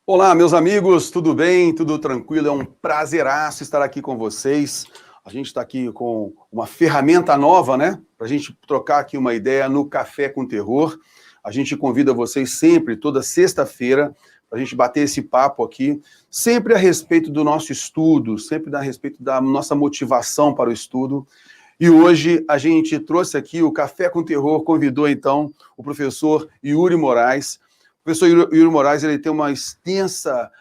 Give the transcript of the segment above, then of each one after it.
Olá, meus amigos, tudo bem? Tudo tranquilo? É um prazeraço estar aqui com vocês. A gente está aqui com uma ferramenta nova, né? Para a gente trocar aqui uma ideia no Café com Terror. A gente convida vocês sempre, toda sexta-feira, para a gente bater esse papo aqui, sempre a respeito do nosso estudo, sempre a respeito da nossa motivação para o estudo. E hoje a gente trouxe aqui o Café com Terror, convidou então o professor Yuri Moraes. O professor Yuri Moraes ele tem uma extensa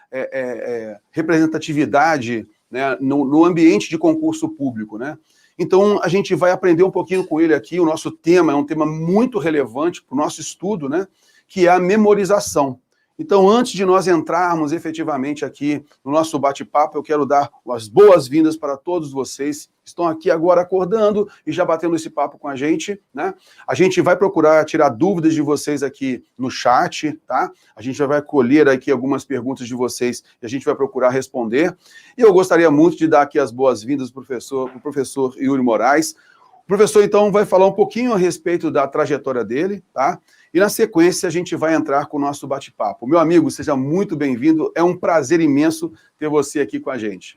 representatividade, né, no ambiente de concurso público, né? Então, a gente vai aprender um pouquinho com ele aqui. O nosso tema é um tema muito relevante para o nosso estudo, né, que é a memorização. Então, antes de nós entrarmos efetivamente aqui no nosso bate-papo, eu quero dar as boas-vindas para todos vocês que estão aqui agora acordando e já batendo esse papo com a gente, né? A gente vai procurar tirar dúvidas de vocês aqui no chat, tá? A gente já vai colher aqui algumas perguntas de vocês e a gente vai procurar responder. E eu gostaria muito de dar aqui as boas-vindas para o professor Yuri Moraes. O professor, então, vai falar um pouquinho a respeito da trajetória dele, tá? E, na sequência, a gente vai entrar com o nosso bate-papo. Meu amigo, seja muito bem-vindo. É um prazer imenso ter você aqui com a gente.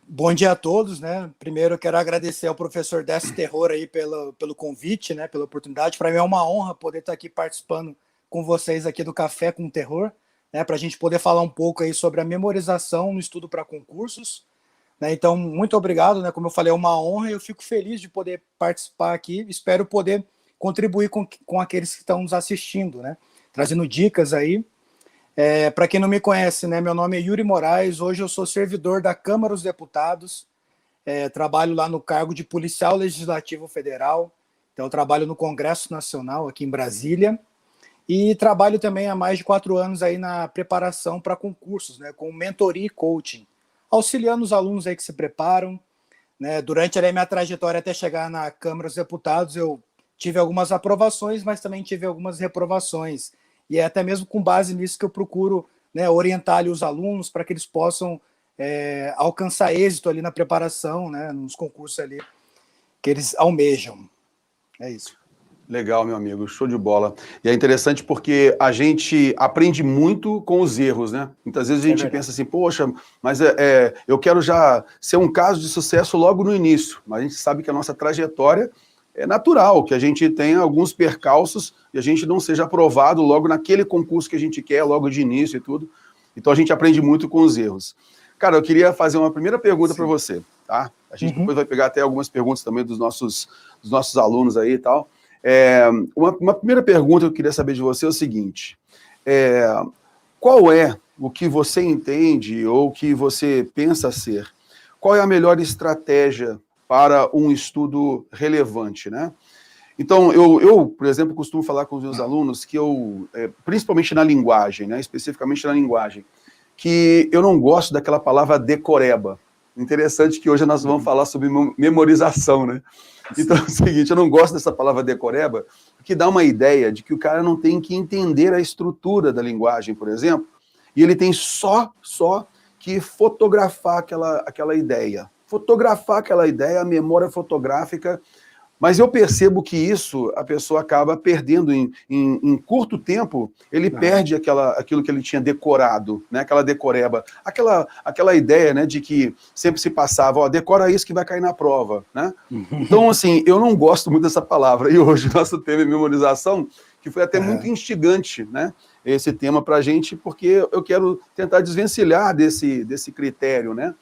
Bom dia a todos, né? Primeiro, eu quero agradecer ao professor Décio Terror aí pelo convite, né? Pela oportunidade. Para mim é uma honra poder estar aqui participando com vocês aqui do Café com Terror, né? Para a gente poder falar um pouco aí sobre a memorização no estudo para concursos, né? Então, muito obrigado, né? Como eu falei, é uma honra e eu fico feliz de poder participar aqui. Espero poder contribuir com aqueles que estão nos assistindo, né? Trazendo dicas aí. Para quem não me conhece, né? Meu nome é Yuri Moraes. Hoje eu sou servidor da Câmara dos Deputados. Trabalho lá no cargo de policial legislativo federal. Então, eu trabalho no Congresso Nacional aqui em Brasília. E trabalho também há mais de 4 anos aí na preparação para concursos, né? Com mentoria e coaching, auxiliando os alunos aí que se preparam, né? Durante a minha trajetória até chegar na Câmara dos Deputados, eu tive algumas aprovações, mas também tive algumas reprovações. E é até mesmo com base nisso que eu procuro, né, orientar ali os alunos para que eles possam alcançar êxito ali na preparação, né, nos concursos ali que eles almejam. É isso. Legal, meu amigo, show de bola. E é interessante porque a gente aprende muito com os erros, né? Muitas vezes a gente pensa assim, poxa, mas eu quero já ser um caso de sucesso logo no início, mas a gente sabe que a nossa trajetória é natural, que a gente tenha alguns percalços e a gente não seja aprovado logo naquele concurso que a gente quer, logo de início e tudo. Então a gente aprende muito com os erros. Cara, eu queria fazer uma primeira pergunta para você, tá? A gente depois vai pegar até algumas perguntas também dos nossos alunos aí e tal. Uma primeira pergunta que eu queria saber de você é o seguinte: qual é o que você entende ou que você pensa ser? Qual é a melhor estratégia para um estudo relevante, né? Então, eu, por exemplo, costumo falar com os meus alunos que principalmente na linguagem, né, especificamente na linguagem, que eu não gosto daquela palavra decoreba. Interessante que hoje nós vamos falar sobre memorização, né? Então é o seguinte, eu não gosto dessa palavra decoreba, porque dá uma ideia de que o cara não tem que entender a estrutura da linguagem, por exemplo, e ele tem só que fotografar aquela ideia. Fotografar aquela ideia, a memória fotográfica. Mas eu percebo que isso a pessoa acaba perdendo em curto tempo, ele perde aquilo que ele tinha decorado, né? Aquela decoreba, aquela ideia, né, de que sempre se passava, ó, decora isso que vai cair na prova, né? Então, assim, eu não gosto muito dessa palavra, e hoje o nosso tema é memorização, que foi até muito instigante, né, esse tema para a gente, porque eu quero tentar desvencilhar desse critério, né?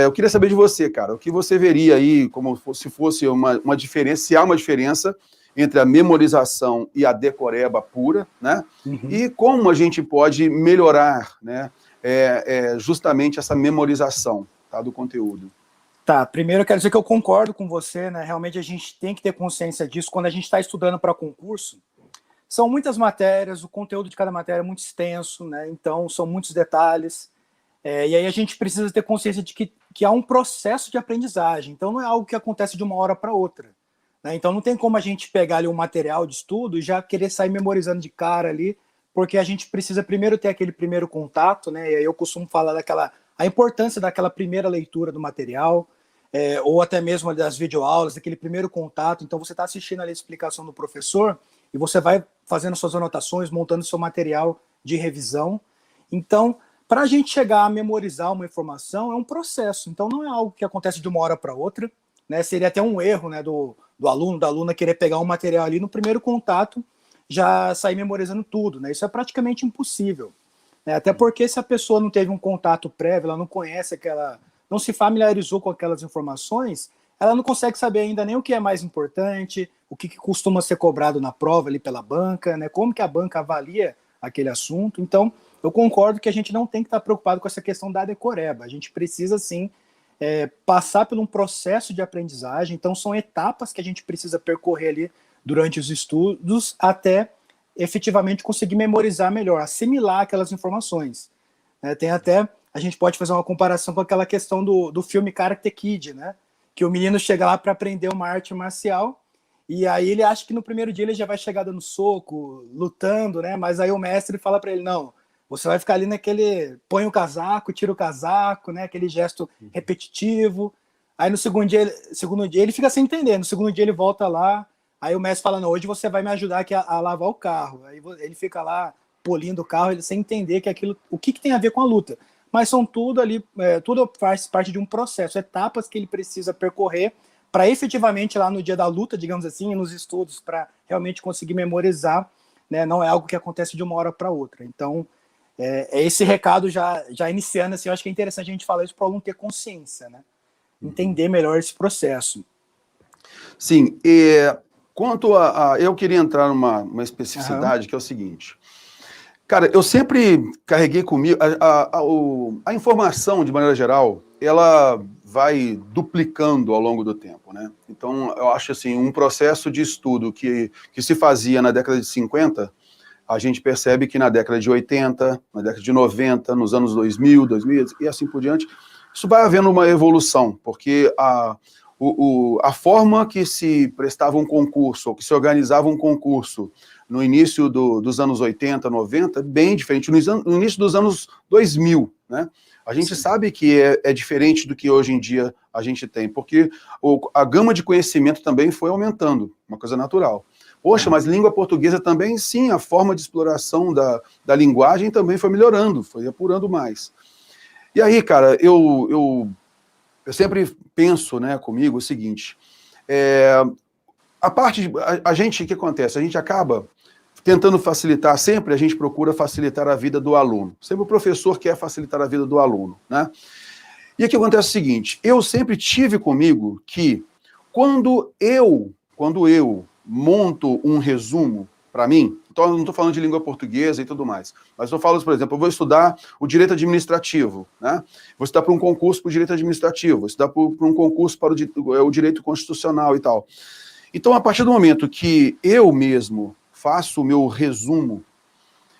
Eu queria saber de você, cara, o que você veria aí como se fosse uma diferença, se há uma diferença entre a memorização e a decoreba pura, né? E como a gente pode melhorar, né, justamente essa memorização, tá, do conteúdo. Tá, primeiro eu quero dizer que eu concordo com você, né? Realmente a gente tem que ter consciência disso quando a gente está estudando para concurso. São muitas matérias, o conteúdo de cada matéria é muito extenso, né? Então são muitos detalhes. E aí a gente precisa ter consciência de que há um processo de aprendizagem. Então não é algo que acontece de uma hora para outra, né? Então não tem como a gente pegar ali um material de estudo e já querer sair memorizando de cara ali, porque a gente precisa primeiro ter aquele primeiro contato, né? E aí eu costumo falar a importância daquela primeira leitura do material, ou até mesmo das videoaulas, aquele primeiro contato. Então você está assistindo ali a explicação do professor e você vai fazendo suas anotações, montando seu material de revisão. Então, para a gente chegar a memorizar uma informação, é um processo. Então, não é algo que acontece de uma hora para outra, né? Seria até um erro, né, do aluno, da aluna, querer pegar um material ali no primeiro contato, já sair memorizando tudo, né? Isso é praticamente impossível, né? Até porque se a pessoa não teve um contato prévio, ela não conhece aquela, não se familiarizou com aquelas informações, ela não consegue saber ainda nem o que é mais importante, o que costuma ser cobrado na prova ali pela banca, né? Como que a banca avalia aquele assunto. Então, eu concordo que a gente não tem que estar preocupado com essa questão da decoreba. A gente precisa, sim, passar por um processo de aprendizagem. Então, são etapas que a gente precisa percorrer ali durante os estudos até efetivamente conseguir memorizar melhor, assimilar aquelas informações. Tem até, a gente pode fazer uma comparação com aquela questão do filme Karate Kid, né? Que o menino chega lá para aprender uma arte marcial e aí ele acha que no primeiro dia ele já vai chegar dando soco, lutando, né? Mas aí o mestre fala para ele, não, você vai ficar ali naquele, põe o casaco, tira o casaco, né? Aquele gesto repetitivo. Aí no segundo dia ele fica sem entender, no segundo dia ele volta lá, aí o mestre fala, não, hoje você vai me ajudar aqui a lavar o carro. Aí ele fica lá polindo o carro, ele sem entender que aquilo, o que tem a ver com a luta. Mas são tudo ali, tudo faz parte de um processo, etapas que ele precisa percorrer para efetivamente lá no dia da luta, digamos assim, nos estudos, para realmente conseguir memorizar, né? Não é algo que acontece de uma hora para outra. Então, esse recado já iniciando, assim, eu acho que é interessante a gente falar isso para o aluno ter consciência, né? Entender melhor esse processo. Sim, quanto eu queria entrar numa especificidade que é o seguinte. Cara, eu sempre carreguei comigo, a informação, de maneira geral, ela vai duplicando ao longo do tempo, né? Então, eu acho assim, um processo de estudo que se fazia na década de 50, a gente percebe que na década de 80, na década de 90, nos anos 2000 e assim por diante, isso vai havendo uma evolução, porque a forma que se prestava um concurso, ou que se organizava um concurso no início dos anos 80, 90, bem diferente, no início dos anos 2000, né? A gente sabe que é diferente do que hoje em dia a gente tem, porque a gama de conhecimento também foi aumentando, uma coisa natural. Poxa, mas língua portuguesa também, sim, a forma de exploração da linguagem também foi melhorando, foi apurando mais. E aí, cara, eu sempre penso, né, comigo o seguinte, a gente, o que acontece? A gente acaba tentando facilitar, sempre a gente procura facilitar a vida do aluno. Sempre o professor quer facilitar a vida do aluno, né? E o que acontece é o seguinte, eu sempre tive comigo que quando eu monto um resumo para mim, então eu não estou falando de língua portuguesa e tudo mais, mas eu falo, por exemplo, eu vou estudar o direito administrativo, né? Vou estudar para um concurso para o direito administrativo, vou estudar para um concurso para o direito constitucional e tal. Então, a partir do momento que eu mesmo faço o meu resumo,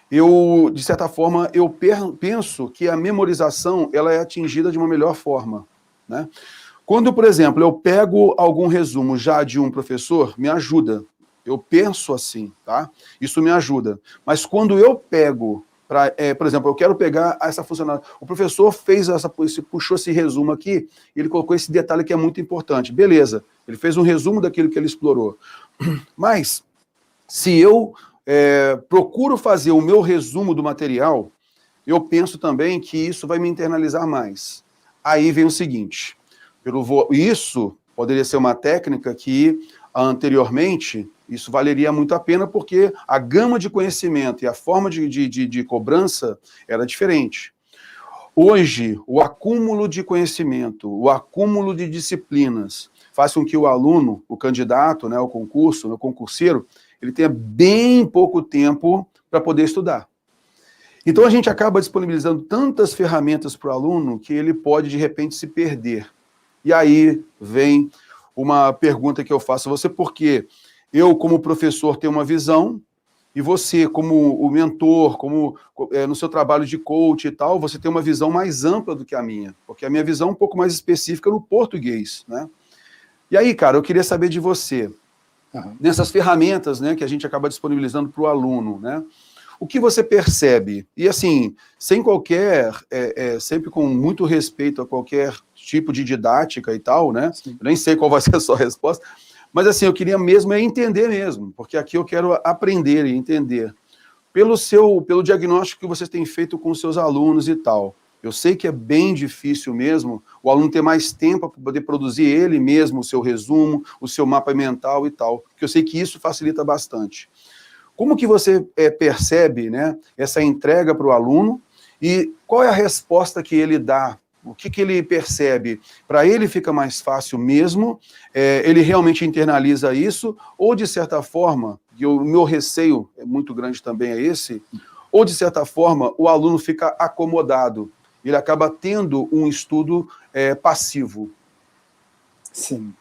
de certa forma, eu penso que a memorização ela é atingida de uma melhor forma, né? Quando, por exemplo, eu pego algum resumo já de um professor, me ajuda. Eu penso assim, tá? Isso me ajuda. Mas quando eu pego, por exemplo, eu quero pegar essa funcionária, o professor puxou esse resumo aqui, ele colocou esse detalhe que é muito importante. Beleza, ele fez um resumo daquilo que ele explorou. Mas, se eu procuro fazer o meu resumo do material, eu penso também que isso vai me internalizar mais. Aí vem o seguinte, isso poderia ser uma técnica que anteriormente isso valeria muito a pena porque a gama de conhecimento e a forma de cobrança era diferente. Hoje, o acúmulo de conhecimento, o acúmulo de disciplinas faz com que o aluno, o candidato, né, o concurso, o concurseiro, ele tenha bem pouco tempo para poder estudar. Então a gente acaba disponibilizando tantas ferramentas para o aluno que ele pode, de repente, se perder. E aí vem uma pergunta que eu faço a você, porque eu, como professor, tenho uma visão, e você, como o mentor, no seu trabalho de coach e tal, você tem uma visão mais ampla do que a minha, porque a minha visão é um pouco mais específica no português, né? E aí, cara, eu queria saber de você, nessas ferramentas, né, que a gente acaba disponibilizando para o aluno, né? O que você percebe? E assim, sem qualquer, sempre com muito respeito a qualquer tipo de didática e tal, né? Eu nem sei qual vai ser a sua resposta, mas assim, eu queria mesmo entender mesmo, porque aqui eu quero aprender e entender. pelo diagnóstico que vocês têm feito com os seus alunos e tal, eu sei que é bem difícil mesmo o aluno ter mais tempo para poder produzir ele mesmo o seu resumo, o seu mapa mental e tal, porque eu sei que isso facilita bastante. Como que você percebe, né, essa entrega para o aluno e qual é a resposta que ele dá? O que ele percebe? Para ele fica mais fácil mesmo? Ele realmente internaliza isso? Ou, de certa forma, e o meu receio é muito grande também é esse, ou, de certa forma, o aluno fica acomodado. Ele acaba tendo um estudo passivo. Sim.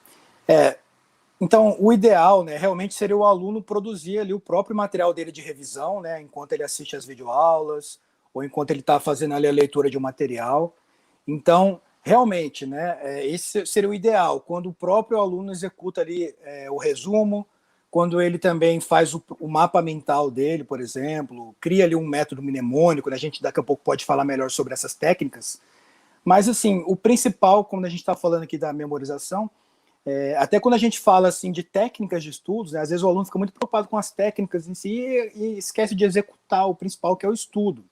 Então, o ideal, né, realmente seria o aluno produzir ali o próprio material dele de revisão, né, enquanto ele assiste as videoaulas, ou enquanto ele está fazendo ali a leitura de um material. Então, realmente, né, esse seria o ideal, quando o próprio aluno executa ali o resumo, quando ele também faz o mapa mental dele, por exemplo, cria ali um método mnemônico, né, a gente daqui a pouco pode falar melhor sobre essas técnicas, mas, assim, o principal, quando a gente está falando aqui da memorização, até quando a gente fala assim de técnicas de estudos, né, às vezes o aluno fica muito preocupado com as técnicas em si e esquece de executar o principal, que é o estudo.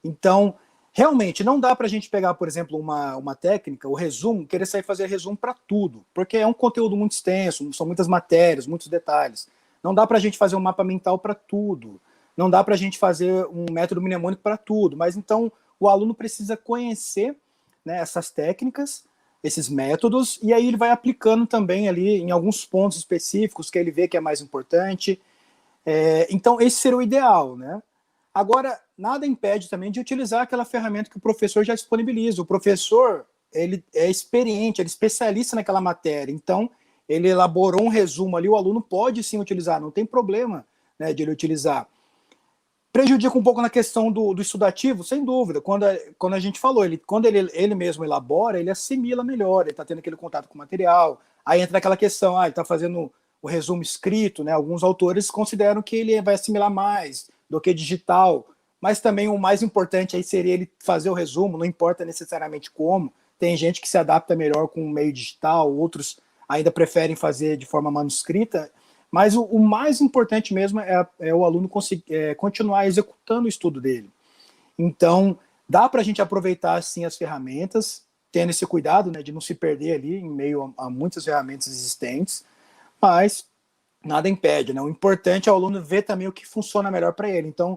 Então, realmente, não dá para a gente pegar, por exemplo, uma técnica, o resumo, querer sair fazer resumo para tudo, porque é um conteúdo muito extenso, são muitas matérias, muitos detalhes. Não dá para a gente fazer um mapa mental para tudo, não dá para a gente fazer um método mnemônico para tudo, mas então o aluno precisa conhecer, né, essas técnicas, esses métodos, e aí ele vai aplicando também ali em alguns pontos específicos que ele vê que é mais importante. Então, esse seria o ideal, né? Agora, nada impede também de utilizar aquela ferramenta que o professor já disponibiliza. O professor, ele é experiente, ele é especialista naquela matéria, então ele elaborou um resumo ali, o aluno pode sim utilizar, não tem problema, né, de ele utilizar. Prejudica um pouco na questão do estudativo, sem dúvida. Quando a gente falou, quando ele mesmo elabora, ele assimila melhor, ele está tendo aquele contato com o material. Aí entra aquela questão, ele está fazendo o resumo escrito, né? Alguns autores consideram que ele vai assimilar mais do que digital, mas também o mais importante aí seria ele fazer o resumo, não importa necessariamente como. Tem gente que se adapta melhor com o meio digital, outros ainda preferem fazer de forma manuscrita. Mas o mais importante mesmo é o aluno continuar executando o estudo dele. Então, dá para a gente aproveitar, assim, as ferramentas, tendo esse cuidado, né, de não se perder ali em meio a muitas ferramentas existentes, mas nada impede, né? O importante é o aluno ver também o que funciona melhor para ele. Então,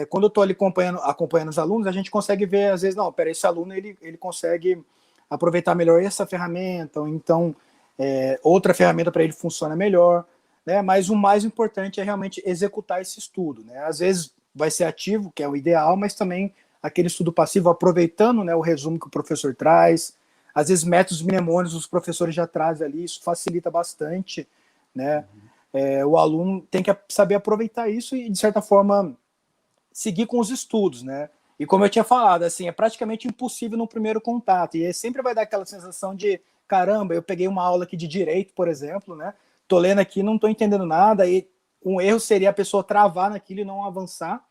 quando eu estou ali acompanhando os alunos, a gente consegue ver, às vezes, não, peraí, esse aluno ele consegue aproveitar melhor essa ferramenta, ou então outra ferramenta para ele funciona melhor. Né, mas o mais importante é realmente executar esse estudo. Né? Às vezes vai ser ativo, que é o ideal, mas também aquele estudo passivo, aproveitando, né, o resumo que o professor traz. Às vezes métodos mnemônicos os professores já trazem ali, isso facilita bastante. Né? O aluno tem que saber aproveitar isso e, de certa forma, seguir com os estudos. Né? E como eu tinha falado, assim, é praticamente impossível no primeiro contato. E aí sempre vai dar aquela sensação de, caramba, eu peguei uma aula aqui de direito, por exemplo, né? Tô lendo aqui, não tô entendendo nada, e um erro seria a pessoa travar naquilo e não avançar,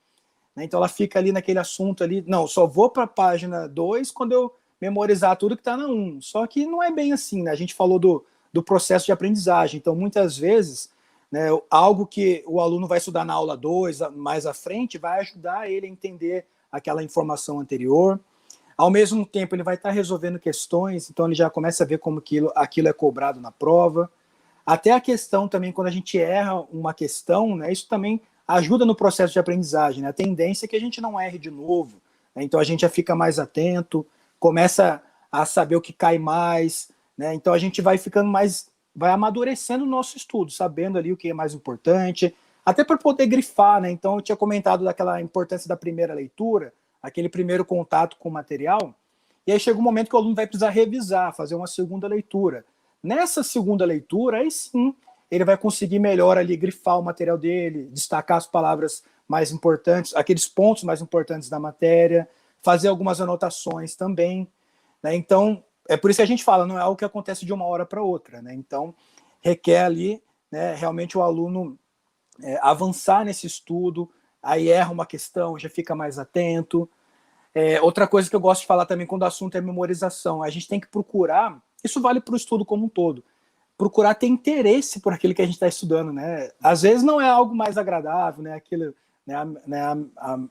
né? Então ela fica ali naquele assunto ali, não, só vou para a página 2 quando eu memorizar tudo que está na 1. Só que não é bem assim, né? A gente falou do processo de aprendizagem, então muitas vezes, né, algo que o aluno vai estudar na aula 2, mais à frente, vai ajudar ele a entender aquela informação anterior. Ao mesmo tempo, ele vai estar resolvendo questões, então ele já começa a ver como aquilo é cobrado na prova. Até a questão também, quando a gente erra uma questão, né, isso também ajuda no processo de aprendizagem. Né? A tendência é que a gente não erre de novo. Né? Então a gente já fica mais atento, começa a saber o que cai mais. Né? Então a gente vai ficando mais, vai amadurecendo o nosso estudo, sabendo ali o que é mais importante, até para poder grifar. Né? Então eu tinha comentado daquela importância da primeira leitura, aquele primeiro contato com o material, e aí chega um momento que o aluno vai precisar revisar, fazer uma segunda leitura. Nessa segunda leitura, aí sim, ele vai conseguir melhor ali grifar o material dele, destacar as palavras mais importantes, aqueles pontos mais importantes da matéria, fazer algumas anotações também. Né? Então, é por isso que a gente fala, não é algo que acontece de uma hora para outra. Né? Então, requer ali, né, realmente o aluno avançar nesse estudo, aí erra uma questão, já fica mais atento. Outra coisa que eu gosto de falar também quando o assunto é memorização, a gente tem que procurar, isso vale para o estudo como um todo, procurar ter interesse por aquilo que a gente está estudando, né? Às vezes não é algo mais agradável, né? Aquilo, né,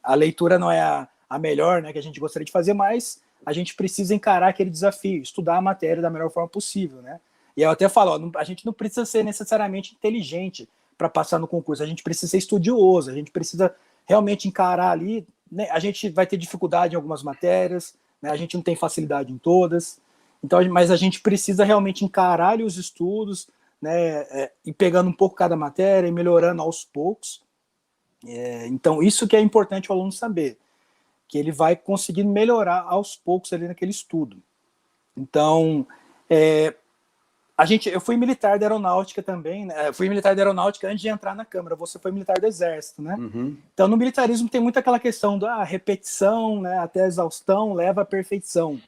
a leitura não é a melhor, né, que a gente gostaria de fazer, mas a gente precisa encarar aquele desafio, estudar a matéria da melhor forma possível, né? E eu até falo, ó, a gente não precisa ser necessariamente inteligente para passar no concurso, a gente precisa ser estudioso, a gente precisa realmente encarar ali, né, a gente vai ter dificuldade em algumas matérias, né, a gente não tem facilidade em todas, então, mas a gente precisa realmente encarar ali os estudos, né, e pegando um pouco cada matéria e melhorando aos poucos. Então, isso que é importante o aluno saber, que ele vai conseguir melhorar aos poucos ali naquele estudo. Então, eu fui militar da aeronáutica também, né? Fui militar da aeronáutica antes de entrar na Câmara, você foi militar do Exército, né? Uhum. Então, no militarismo tem muito aquela questão da repetição, né, até a exaustão leva à perfeição.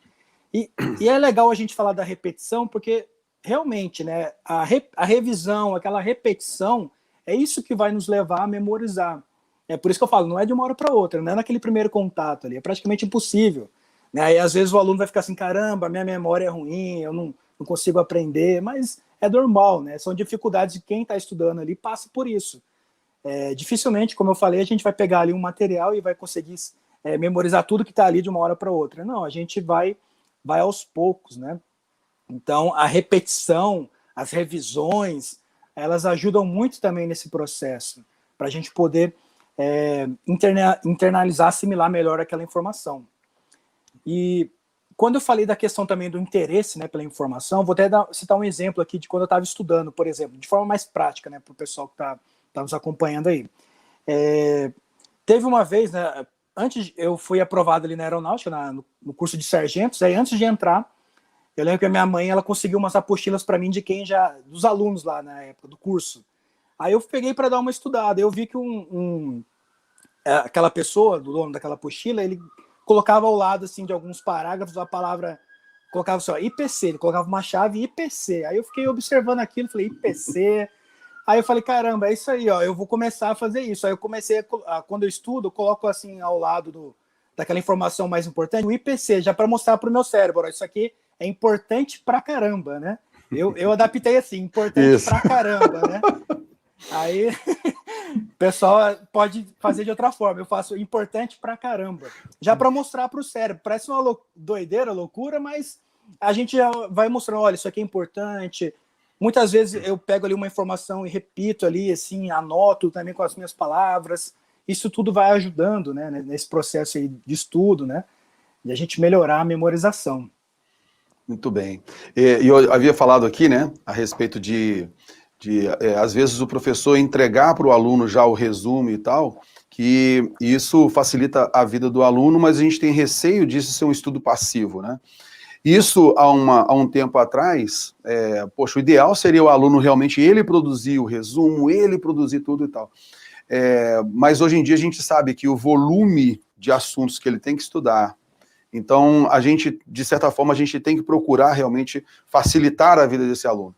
E é legal a gente falar da repetição, porque realmente, né, a revisão, aquela repetição, é isso que vai nos levar a memorizar. É por isso que eu falo, não é de uma hora para outra, não é naquele primeiro contato ali, é praticamente impossível. Né? Aí às vezes o aluno vai ficar assim, caramba, minha memória é ruim, eu não consigo aprender, mas é normal, né? São dificuldades de quem está estudando ali, passa por isso. Dificilmente, como eu falei, a gente vai pegar ali um material e vai conseguir memorizar tudo que está ali de uma hora para outra. Não, a gente vai aos poucos, né? Então, a repetição, as revisões, elas ajudam muito também nesse processo, para a gente poder internalizar, assimilar melhor aquela informação. E quando eu falei da questão também do interesse, né, pela informação, vou até citar um exemplo aqui de quando eu estava estudando, por exemplo, de forma mais prática, né, para o pessoal que está nos acompanhando aí. Teve uma vez, né, antes eu fui aprovado ali na aeronáutica, no curso de sargentos, aí antes de entrar, eu lembro que a minha mãe, ela conseguiu umas apostilas para mim dos alunos lá na época do curso. Aí eu peguei para dar uma estudada, eu vi que aquela pessoa, do dono daquela apostila, ele colocava ao lado assim, de alguns parágrafos a palavra, colocava assim, ó, IPC, ele colocava uma chave IPC. Aí eu fiquei observando aquilo, falei, IPC. Aí eu falei, caramba, é isso aí, ó, eu vou começar a fazer isso. Aí eu comecei, quando eu estudo, eu coloco assim ao lado daquela informação mais importante, o IPC, já para mostrar para o meu cérebro, ó, isso aqui é importante pra caramba, né? Eu adaptei assim, importante Isso. pra caramba, né? Aí o pessoal pode fazer de outra forma. Eu faço importante pra caramba. Já para mostrar para o cérebro. Parece uma doideira, loucura, mas a gente já vai mostrando, olha, isso aqui é importante. Muitas vezes eu pego ali uma informação e repito ali, assim, anoto também com as minhas palavras. Isso tudo vai ajudando, né, nesse processo aí de estudo, né? De a gente melhorar a memorização. Muito bem. E eu havia falado aqui, né, a respeito às vezes, o professor entregar para o aluno já o resumo e tal, que isso facilita a vida do aluno, mas a gente tem receio disso ser um estudo passivo, né? Isso, há um tempo atrás, poxa, o ideal seria o aluno realmente, ele produzir o resumo, ele produzir tudo e tal. Mas hoje em dia a gente sabe que o volume de assuntos que ele tem que estudar, então, a gente, de certa forma, a gente tem que procurar realmente facilitar a vida desse aluno.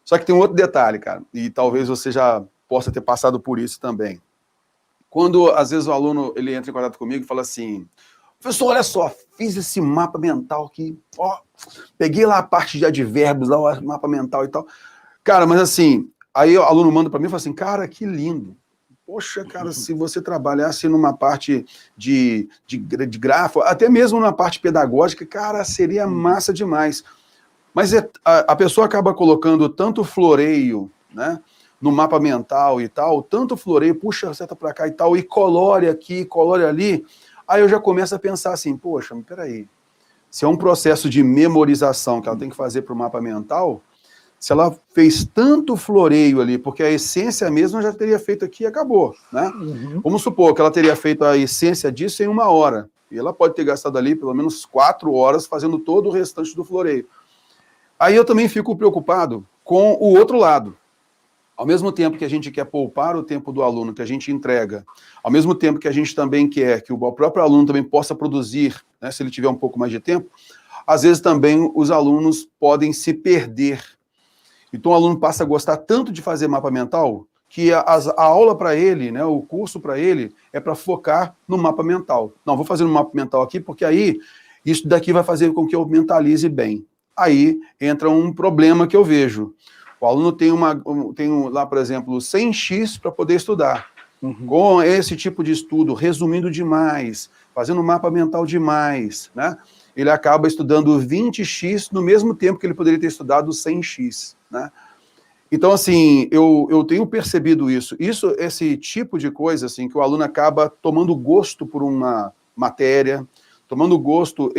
Só que tem um outro detalhe, cara, e talvez você já possa ter passado por isso também. Quando, às vezes, o aluno ele entra em contato comigo e fala assim, professor, olha só, fiz esse mapa mental aqui, ó, peguei lá a parte de advérbios, lá o mapa mental e tal. Cara, mas assim, aí o aluno manda para mim e fala assim, cara, que lindo. Poxa, cara, se você trabalhasse numa parte de grafo, até mesmo na parte pedagógica, cara, seria massa demais. Mas a pessoa acaba colocando tanto floreio, né, no mapa mental e tal, tanto floreio, puxa a seta para cá e tal, e colore aqui, colore ali, aí eu já começo a pensar assim, poxa, mas peraí, se é um processo de memorização que ela tem que fazer para o mapa mental, se ela fez tanto floreio ali, porque a essência mesmo já teria feito aqui e acabou, né? Uhum. Vamos supor que ela teria feito a essência disso em 1 hora, e ela pode ter gastado ali pelo menos 4 horas fazendo todo o restante do floreio. Aí eu também fico preocupado com o outro lado. Ao mesmo tempo que a gente quer poupar o tempo do aluno que a gente entrega, ao mesmo tempo que a gente também quer que o próprio aluno também possa produzir, né, se ele tiver um pouco mais de tempo, às vezes também os alunos podem se perder. Então o aluno passa a gostar tanto de fazer mapa mental que a aula para ele, né, o curso para ele, é para focar no mapa mental. Não, vou fazer um mapa mental aqui, porque aí isso daqui vai fazer com que eu mentalize bem. Aí entra um problema que eu vejo. O aluno tem lá, por exemplo, 100x para poder estudar. com esse tipo de estudo, resumindo demais, fazendo mapa mental demais, né? Ele acaba estudando 20x no mesmo tempo que ele poderia ter estudado 100x, né? Então, assim, eu tenho percebido isso. Esse tipo de coisa, assim, que o aluno acaba tomando gosto por uma matéria, tomando gosto,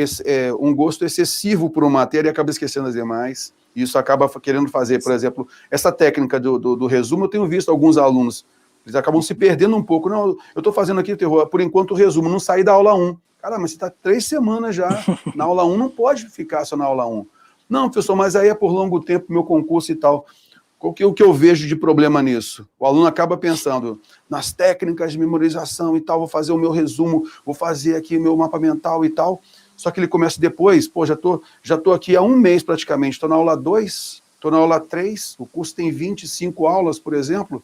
um gosto excessivo por uma matéria e acaba esquecendo as demais. Isso acaba querendo fazer, por exemplo, essa técnica do resumo, eu tenho visto alguns alunos, eles acabam se perdendo um pouco. Não, eu estou fazendo aqui, por enquanto, o resumo, não saí da aula 1. Cara, mas você está 3 semanas já na aula 1, não pode ficar só na aula 1. Não, professor, mas aí é por longo tempo, meu concurso e tal. O que eu vejo de problema nisso? O aluno acaba pensando nas técnicas de memorização e tal, vou fazer o meu resumo, vou fazer aqui o meu mapa mental e tal, só que ele começa depois, pô, já tô aqui há um mês praticamente, estou na aula 2, estou na aula 3, o curso tem 25 aulas, por exemplo,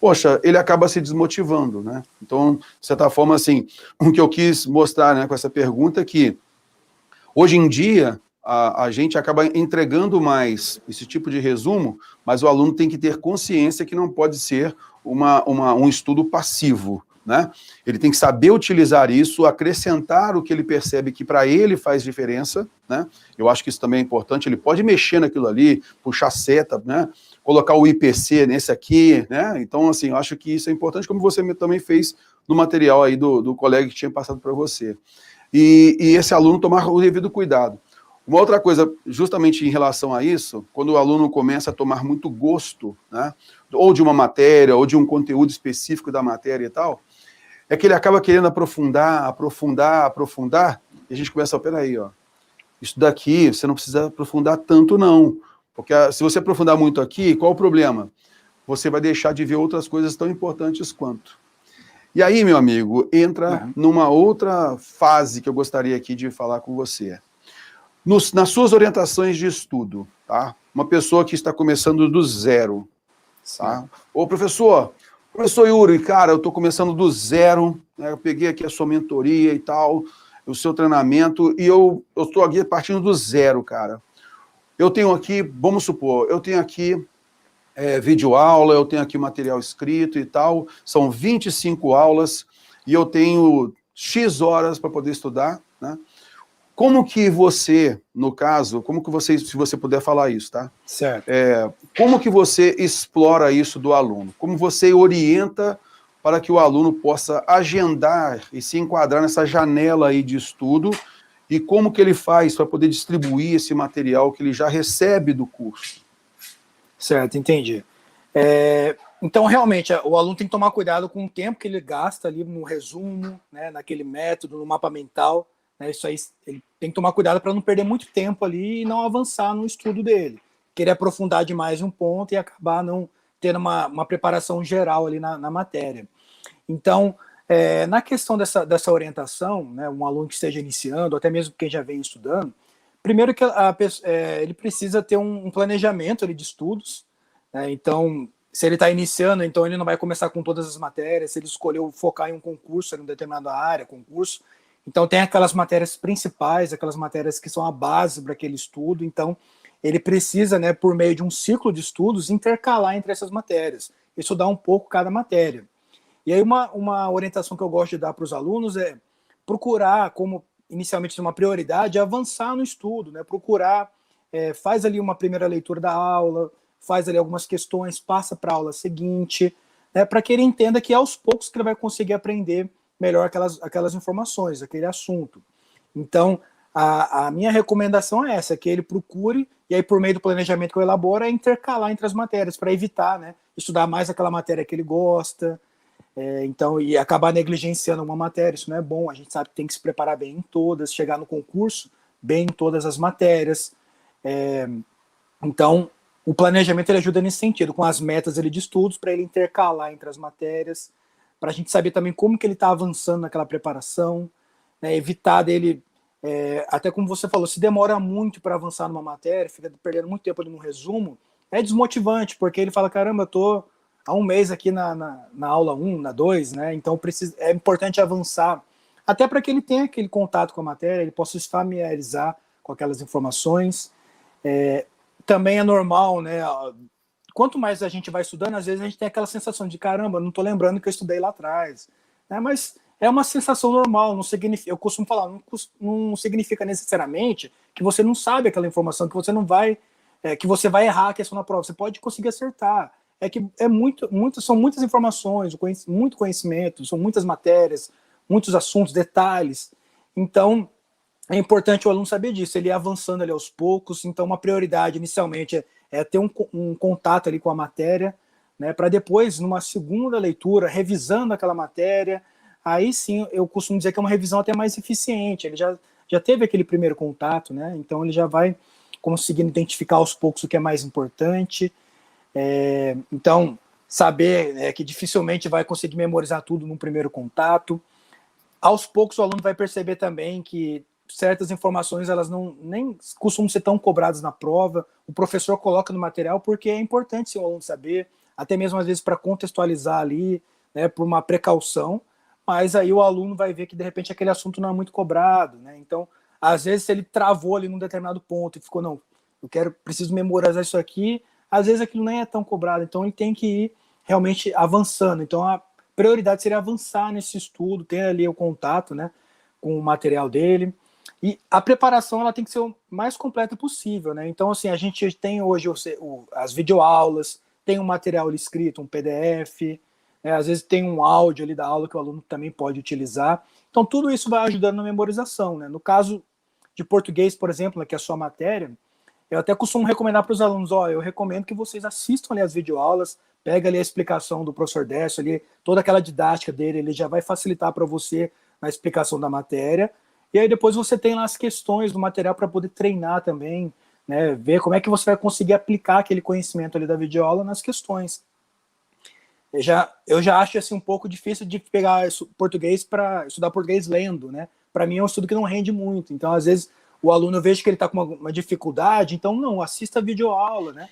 poxa, ele acaba se desmotivando, né? Então, de certa forma, assim, o que eu quis mostrar, né, com essa pergunta é que, hoje em dia, a gente acaba entregando mais esse tipo de resumo, mas o aluno tem que ter consciência que não pode ser um estudo passivo, né? Ele tem que saber utilizar isso, acrescentar o que ele percebe que para ele faz diferença, né? Eu acho que isso também é importante, ele pode mexer naquilo ali, puxar seta, né? Colocar o IPC nesse aqui, né? Então, assim, eu acho que isso é importante, como você também fez no material aí do colega que tinha passado para você. E esse aluno tomar o devido cuidado. Uma outra coisa, justamente em relação a isso, quando o aluno começa a tomar muito gosto, né, ou de uma matéria, ou de um conteúdo específico da matéria e tal, é que ele acaba querendo aprofundar, e a gente começa, peraí, ó, isso daqui você não precisa aprofundar tanto não, porque se você aprofundar muito aqui, qual o problema? Você vai deixar de ver outras coisas tão importantes quanto. E aí, meu amigo, entra numa outra fase que eu gostaria aqui de falar com você. Nas suas orientações de estudo, tá? Uma pessoa que está começando do zero, tá? Ô, professor Yuri, cara, eu estou começando do zero, né? Eu peguei aqui a sua mentoria e tal, o seu treinamento, e eu estou aqui partindo do zero, cara. Eu tenho aqui, vamos supor, eu tenho aqui videoaula, eu tenho aqui material escrito e tal, são 25 aulas, e eu tenho X horas para poder estudar, né? Como que você, no caso, como que você, se você puder falar isso, tá? Certo. Como que você explora isso do aluno? Como você orienta para que o aluno possa agendar e se enquadrar nessa janela aí de estudo, e como que ele faz para poder distribuir esse material que ele já recebe do curso? Certo, entendi. Então, realmente, o aluno tem que tomar cuidado com o tempo que ele gasta ali no resumo, né, naquele método, no mapa mental. Isso aí, ele tem que tomar cuidado para não perder muito tempo ali e não avançar no estudo dele. Querer aprofundar demais um ponto e acabar não tendo uma preparação geral ali na matéria. Então, na questão dessa orientação, né, um aluno que esteja iniciando, ou até mesmo quem já vem estudando, primeiro que ele precisa ter um planejamento ali de estudos, né? Então, se ele está iniciando, então ele não vai começar com todas as matérias, se ele escolheu focar em um concurso, em uma determinada área, concurso, então tem aquelas matérias principais, aquelas matérias que são a base para aquele estudo, então ele precisa, né, por meio de um ciclo de estudos, intercalar entre essas matérias, estudar um pouco cada matéria. E aí uma orientação que eu gosto de dar para os alunos é procurar, como inicialmente uma prioridade, avançar no estudo, né, procurar, faz ali uma primeira leitura da aula, faz ali algumas questões, passa para a aula seguinte, né, para que ele entenda que aos poucos que ele vai conseguir aprender melhor aquelas informações, aquele assunto. Então, a minha recomendação é essa, que ele procure, e aí por meio do planejamento que eu elaboro, é intercalar entre as matérias, para evitar, né, estudar mais aquela matéria que ele gosta, então, e acabar negligenciando uma matéria, isso não é bom, a gente sabe que tem que se preparar bem em todas, chegar no concurso bem em todas as matérias. Então, o planejamento ele ajuda nesse sentido, com as metas de estudos, para ele intercalar entre as matérias, para a gente saber também como que ele está avançando naquela preparação, né, evitar dele, até como você falou, se demora muito para avançar numa matéria, fica perdendo muito tempo ali no resumo, é desmotivante, porque ele fala, caramba, eu estou há um mês aqui na aula 1, na 2, né, então é importante avançar, até para que ele tenha aquele contato com a matéria, ele possa se familiarizar com aquelas informações. Também é normal, né, quanto mais a gente vai estudando, às vezes a gente tem aquela sensação de, caramba, não estou lembrando que eu estudei lá atrás. Né? Mas é uma sensação normal, não significa, eu costumo falar, não significa necessariamente que você não sabe aquela informação, que você não vai, que você vai errar a questão na prova. Você pode conseguir acertar. É que são muitas informações, muito conhecimento, são muitas matérias, muitos assuntos, detalhes. Então, é importante o aluno saber disso, ele ir avançando ali aos poucos. Então, uma prioridade inicialmente é ter um contato ali com a matéria, né, para depois, numa segunda leitura, revisando aquela matéria, aí sim, eu costumo dizer que é uma revisão até mais eficiente. Ele já teve aquele primeiro contato, né, então ele já vai conseguindo identificar aos poucos o que é mais importante. Então, saber que dificilmente vai conseguir memorizar tudo num primeiro contato. Aos poucos o aluno vai perceber também que certas informações elas nem costumam ser tão cobradas na prova, o professor coloca no material porque é importante sim, o aluno saber, até mesmo às vezes para contextualizar ali, né, por uma precaução, mas aí o aluno vai ver que de repente aquele assunto não é muito cobrado, né? Então, às vezes se ele travou ali num determinado ponto e ficou, não, preciso memorizar isso aqui, às vezes aquilo nem é tão cobrado, então ele tem que ir realmente avançando. Então a prioridade seria avançar nesse estudo, ter ali o contato, né, com o material dele. E a preparação ela tem que ser o mais completa possível, né? Então, assim, a gente tem hoje as videoaulas, tem um material ali escrito, um PDF, né? Às vezes tem um áudio ali da aula que o aluno também pode utilizar. Então, tudo isso vai ajudando na memorização, né? No caso de português, por exemplo, né, que é a sua matéria, eu até costumo recomendar para os alunos, eu recomendo que vocês assistam ali as videoaulas, pega ali a explicação do professor Décio, ali, toda aquela didática dele, ele já vai facilitar para você na explicação da matéria. E aí depois você tem lá as questões do material para poder treinar também, né, ver como é que você vai conseguir aplicar aquele conhecimento ali da videoaula nas questões. Eu já acho assim um pouco difícil de pegar português para estudar português lendo, né? Para mim é um estudo que não rende muito. Então, às vezes, o aluno eu vejo que ele está com uma dificuldade, então não, assista a videoaula, né?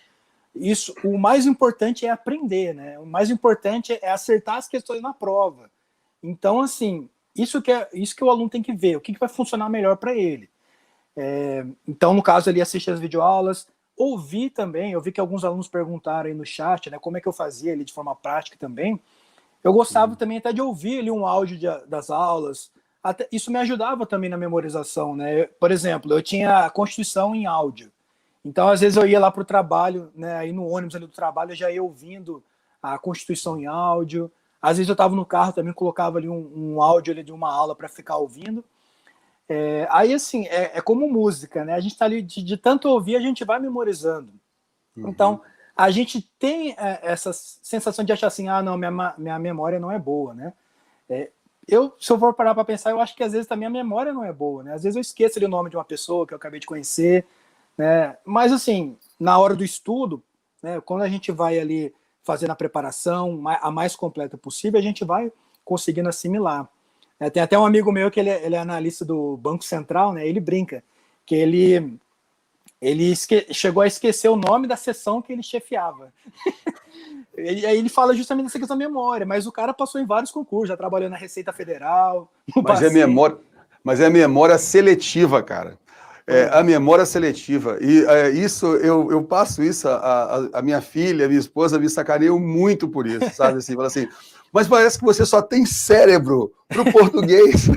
Isso, o mais importante é aprender, né? O mais importante é acertar as questões na prova. Então, assim, isso que o aluno tem que ver, o que vai funcionar melhor para ele. Então, no caso, ele assiste as videoaulas, ouvir também, eu vi que alguns alunos perguntaram aí no chat, né, como é que eu fazia ali de forma prática também. Eu gostava também até de ouvir ali um áudio das aulas, até, isso me ajudava também na memorização, né? Por exemplo, eu tinha a Constituição em áudio, então às vezes eu ia lá para o trabalho, né, aí no ônibus ali do trabalho eu já ia ouvindo a Constituição em áudio, às vezes eu estava no carro também, colocava ali um áudio ali de uma aula para ficar ouvindo. Aí, assim, é como música, né? A gente está ali, de tanto ouvir, a gente vai memorizando. Uhum. Então, a gente tem essa sensação de achar assim, não, minha memória não é boa, né? Se eu for parar para pensar, eu acho que às vezes também a memória não é boa, né? Às vezes eu esqueço ali o nome de uma pessoa que eu acabei de conhecer, né? Mas, assim, na hora do estudo, né, quando a gente vai ali fazendo a preparação a mais completa possível, a gente vai conseguindo assimilar. Tem até um amigo meu que ele é analista do Banco Central, né? Ele brinca que ele chegou a esquecer o nome da seção que ele chefiava. Aí ele fala justamente dessa questão da memória, mas o cara passou em vários concursos, já trabalhou na Receita Federal. Mas é memória seletiva, cara. A memória seletiva. E isso, eu passo isso, a minha filha, a minha esposa me sacaneiam muito por isso, sabe? Assim, fala assim, mas parece que você só tem cérebro para o português.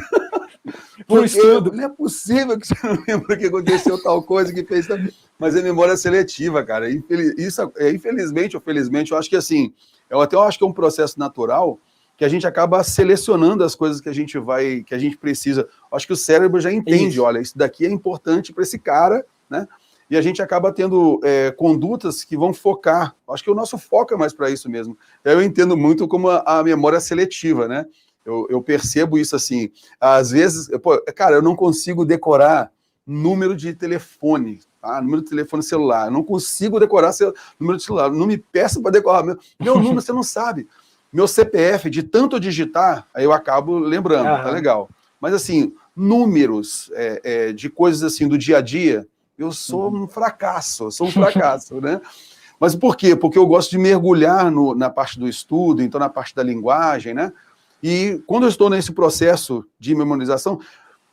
Porque não é possível que você não lembre que aconteceu tal coisa, que fez tal... Mas é memória seletiva, cara. Isso, infelizmente ou felizmente, eu acho que assim, eu acho que é um processo natural que a gente acaba selecionando as coisas que a gente precisa. Eu acho que o cérebro já entende, olha, isso daqui é importante para esse cara, né? E a gente acaba tendo condutas que vão focar. Acho que o nosso foco é mais para isso mesmo. Eu entendo muito como a memória seletiva, né? Eu percebo isso assim. Às vezes, cara, eu não consigo decorar número de telefone, tá? Número de telefone celular. Eu não consigo decorar número de celular. Não me peça para decorar. Meu número você não sabe. Meu CPF, de tanto digitar, aí eu acabo lembrando, tá legal. Mas assim, números de coisas assim do dia a dia, eu sou um fracasso, né? Mas por quê? Porque eu gosto de mergulhar na parte do estudo, então na parte da linguagem, né? E quando eu estou nesse processo de memorização,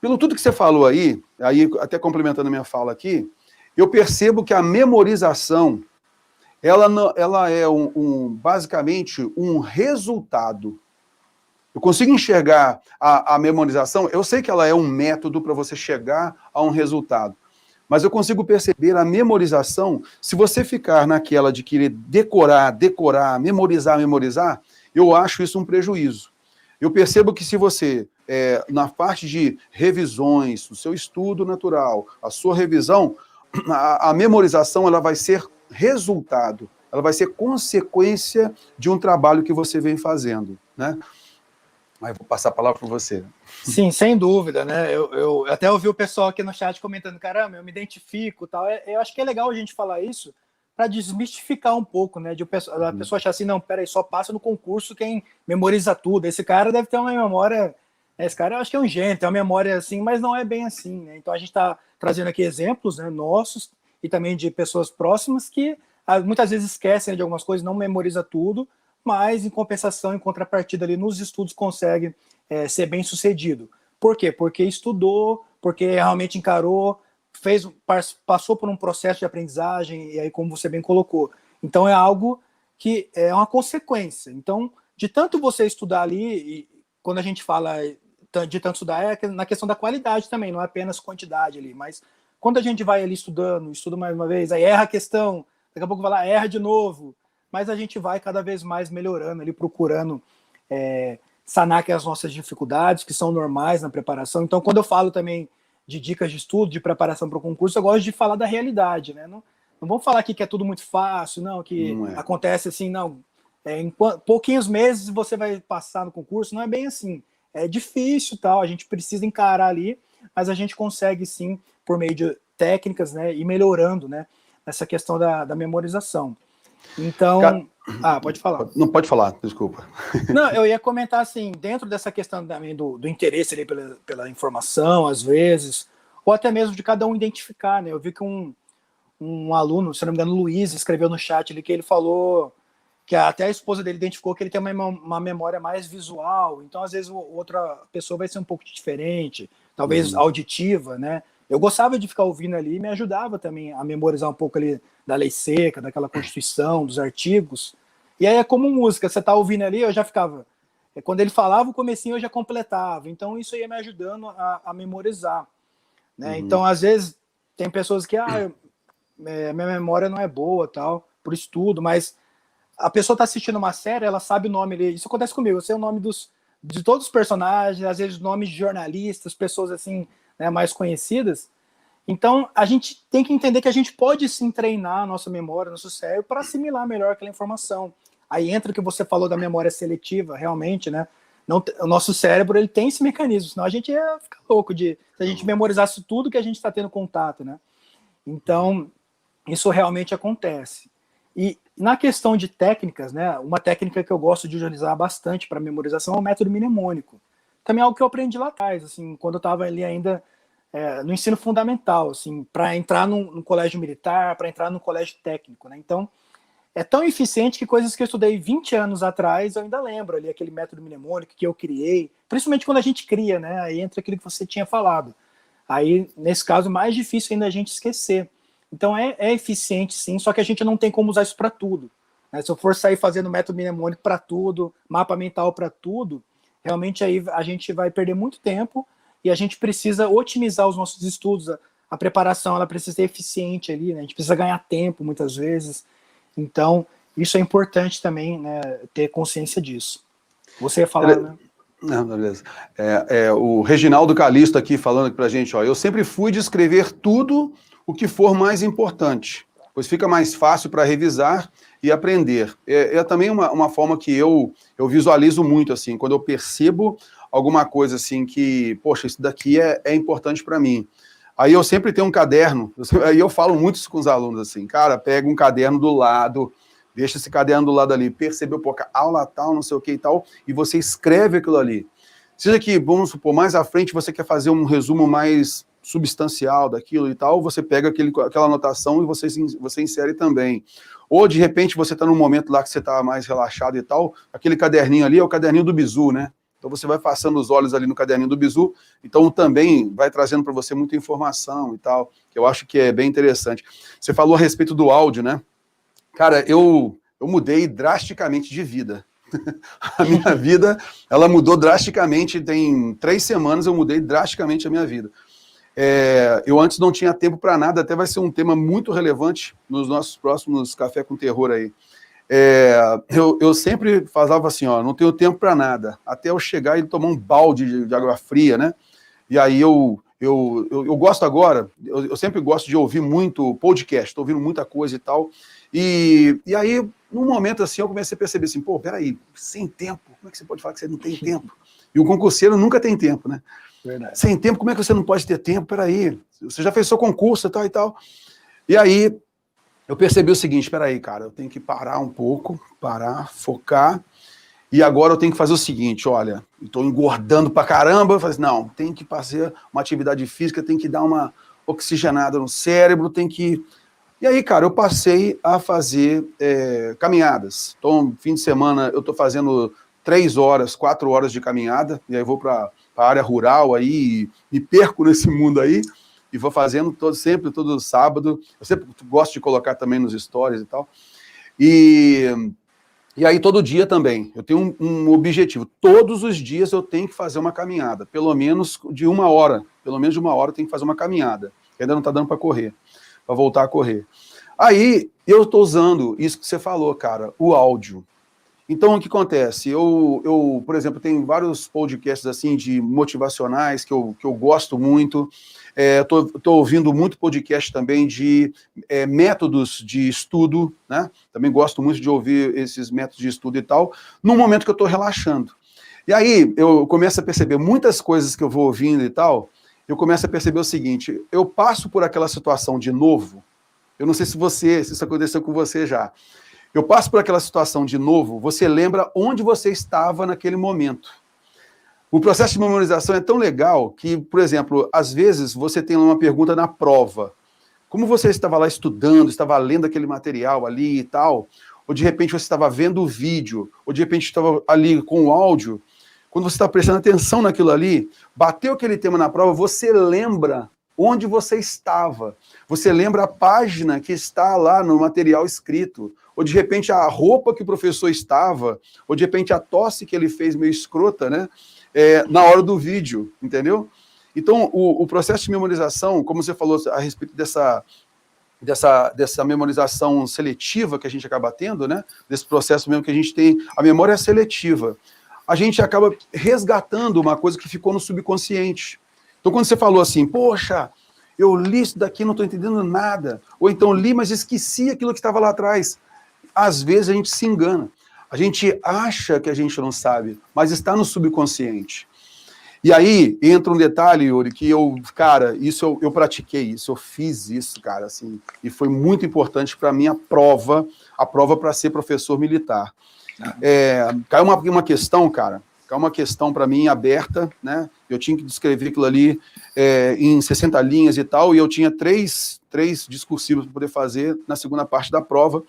pelo tudo que você falou aí até complementando a minha fala aqui, eu percebo que a memorização, ela é basicamente um resultado. Eu consigo enxergar a memorização, eu sei que ela é um método para você chegar a um resultado, mas eu consigo perceber a memorização, se você ficar naquela de querer decorar, memorizar, eu acho isso um prejuízo. Eu percebo que se você, na parte de revisões, o seu estudo natural, a sua revisão, a memorização ela vai ser resultado, ela vai ser consequência de um trabalho que você vem fazendo, né? Mas vou passar a palavra para você. Sim, sem dúvida, né? Eu até ouvi o pessoal aqui no chat comentando, caramba, eu me identifico e tal. Eu acho que é legal a gente falar isso para desmistificar um pouco, né? De a pessoa achar assim, não, peraí, só passa no concurso quem memoriza tudo. Esse cara deve ter uma memória. Esse cara eu acho que é um gênio, tem uma memória assim, mas não é bem assim, né? Então a gente está trazendo aqui exemplos, né, nossos e também de pessoas próximas que muitas vezes esquecem de algumas coisas, não memoriza tudo, mas em compensação, em contrapartida ali nos estudos consegue ser bem sucedido. Por quê? Porque estudou, porque realmente encarou, passou por um processo de aprendizagem, e aí como você bem colocou. Então é algo que é uma consequência. Então, de tanto você estudar ali, e quando a gente fala de tanto estudar, é na questão da qualidade também, não é apenas quantidade ali, mas quando a gente vai ali estudando, estuda mais uma vez, aí erra a questão, daqui a pouco vai lá, erra de novo, mas a gente vai cada vez mais melhorando ali, procurando sanar as nossas dificuldades, que são normais na preparação. Então, quando eu falo também de dicas de estudo, de preparação para o concurso, eu gosto de falar da realidade, né? Não vamos falar aqui que é tudo muito fácil, não, que acontece assim, não. Em pouquinhos meses você vai passar no concurso, não é bem assim. É difícil, tal, a gente precisa encarar ali, mas a gente consegue sim, por meio de técnicas, né, ir melhorando, né, essa questão da memorização. Então, pode falar. Não, pode falar, desculpa. Não, eu ia comentar assim, dentro dessa questão também do interesse ali pela informação, às vezes, ou até mesmo de cada um identificar, né? Eu vi que um aluno, se não me engano, Luiz, escreveu no chat ali que ele falou que até a esposa dele identificou que ele tem uma memória mais visual, então às vezes outra pessoa vai ser um pouco diferente, talvez auditiva, né? Eu gostava de ficar ouvindo ali e me ajudava também a memorizar um pouco ali da lei seca, daquela Constituição, dos artigos. E aí é como música, você tá ouvindo ali, eu já ficava... Quando ele falava o comecinho, eu já completava. Então isso ia me ajudando a memorizar, né? Então, às vezes, tem pessoas que minha memória não é boa, tal, por estudo, mas a pessoa tá assistindo uma série, ela sabe o nome ali. Isso acontece comigo, eu sei o nome de todos os personagens, às vezes nomes de jornalistas, pessoas assim, né, mais conhecidas. Então, a gente tem que entender que a gente pode sim treinar a nossa memória, nosso cérebro, para assimilar melhor aquela informação. Aí entra o que você falou da memória seletiva, realmente, né? O nosso cérebro ele tem esse mecanismo, senão a gente ia ficar louco se a gente memorizasse tudo que a gente está tendo contato, né? Então, isso realmente acontece. E na questão de técnicas, né? Uma técnica que eu gosto de utilizar bastante para memorização é o método mnemônico. Também é algo que eu aprendi lá atrás, assim, quando eu estava ali ainda no ensino fundamental, assim, para entrar no colégio militar, para entrar no colégio técnico, né? Então, é tão eficiente que coisas que eu estudei 20 anos atrás, eu ainda lembro ali, aquele método mnemônico que eu criei, principalmente quando a gente cria, né? Aí entra aquilo que você tinha falado. Aí, nesse caso, mais difícil ainda a gente esquecer. Então, é eficiente, sim, só que a gente não tem como usar isso para tudo, né? Se eu for sair fazendo método mnemônico para tudo, mapa mental para tudo, realmente aí a gente vai perder muito tempo e a gente precisa otimizar os nossos estudos. A preparação ela precisa ser eficiente ali, né? A gente precisa ganhar tempo muitas vezes. Então, isso é importante também, né, ter consciência disso. Você ia falar, né? Não, beleza. O Reginaldo Calisto aqui falando aqui pra gente, ó, eu sempre fui de escrever tudo o que for mais importante, pois fica mais fácil para revisar e aprender. É também uma forma que eu visualizo muito, assim, quando eu percebo alguma coisa assim que, poxa, isso daqui é importante para mim. Aí eu sempre tenho um caderno, aí eu falo muito isso com os alunos, assim, cara, pega um caderno do lado, deixa esse caderno do lado ali, percebeu, pô, aula tal, não sei o que e tal, e você escreve aquilo ali. Seja que, vamos supor, mais à frente você quer fazer um resumo mais substancial daquilo e tal, você pega aquela anotação e você insere também. Ou, de repente, você está num momento lá que você está mais relaxado e tal, aquele caderninho ali é o caderninho do bizu, né? Então você vai passando os olhos ali no caderninho do bizu, então também vai trazendo para você muita informação e tal, que eu acho que é bem interessante. Você falou a respeito do áudio, né? Cara, eu mudei drasticamente de vida. A minha vida, ela mudou drasticamente. Tem 3 semanas eu mudei drasticamente a minha vida. Eu antes não tinha tempo para nada, até vai ser um tema muito relevante nos nossos próximos Café com Terror aí. Eu sempre falava assim, ó, não tenho tempo para nada, até eu chegar e tomar um balde de água fria, né? E aí eu gosto agora, eu sempre gosto de ouvir muito podcast, estou ouvindo muita coisa e tal, e aí, num momento assim, eu comecei a perceber assim, pô, peraí, sem tempo, como é que você pode falar que você não tem tempo? E o concurseiro nunca tem tempo, né? Verdade. Sem tempo, como é que você não pode ter tempo? Peraí, você já fez seu concurso e tal e tal. E aí, eu percebi o seguinte, peraí, cara, eu tenho que parar um pouco, focar, e agora eu tenho que fazer o seguinte, olha, estou engordando pra caramba, eu falei assim, não, tem que fazer uma atividade física, tem que dar uma oxigenada no cérebro, tem que... E aí, cara, eu passei a fazer caminhadas. Então, fim de semana, eu estou fazendo 3 horas, 4 horas de caminhada, e aí vou para a área rural aí, me perco nesse mundo aí, e vou fazendo sempre, todo sábado. Eu sempre gosto de colocar também nos stories e tal. E aí, todo dia também, eu tenho um objetivo. Todos os dias eu tenho que fazer uma caminhada, pelo menos de 1 hora. Pelo menos de 1 hora eu tenho que fazer uma caminhada, que ainda não está dando para correr, para voltar a correr. Aí, eu estou usando isso que você falou, cara, o áudio. Então, o que acontece? Eu, por exemplo, tenho vários podcasts assim de motivacionais que eu gosto muito. Estou ouvindo muito podcast também de métodos de estudo, né? Também gosto muito de ouvir esses métodos de estudo e tal, no momento que eu estou relaxando. E aí, eu começo a perceber muitas coisas que eu vou ouvindo e tal, eu começo a perceber o seguinte, eu passo por aquela situação de novo, eu não sei se isso aconteceu com você já, eu passo por aquela situação de novo, você lembra onde você estava naquele momento. O processo de memorização é tão legal que, por exemplo, às vezes você tem uma pergunta na prova. Como você estava lá estudando, estava lendo aquele material ali e tal, ou de repente você estava vendo o vídeo, ou de repente estava ali com o áudio, quando você está prestando atenção naquilo ali, bateu aquele tema na prova, você lembra onde você estava. Você lembra a página que está lá no material escrito. Ou de repente a roupa que o professor estava, ou de repente a tosse que ele fez meio escrota, né? Na hora do vídeo, entendeu? Então, o processo de memorização, como você falou a respeito dessa memorização seletiva que a gente acaba tendo, né? Desse processo mesmo que a gente tem, a memória seletiva. A gente acaba resgatando uma coisa que ficou no subconsciente. Então, quando você falou assim, poxa, eu li isso daqui, não estou entendendo nada, ou então li, mas esqueci aquilo que estava lá atrás. Às vezes a gente se engana. A gente acha que a gente não sabe, mas está no subconsciente. E aí entra um detalhe, Yuri, que eu pratiquei isso, eu fiz isso, cara, assim, e foi muito importante para mim a prova para ser professor militar. Caiu uma questão, cara, para mim aberta, né? Eu tinha que descrever aquilo ali em 60 linhas e tal, e eu tinha três discursivos para poder fazer na segunda parte da prova.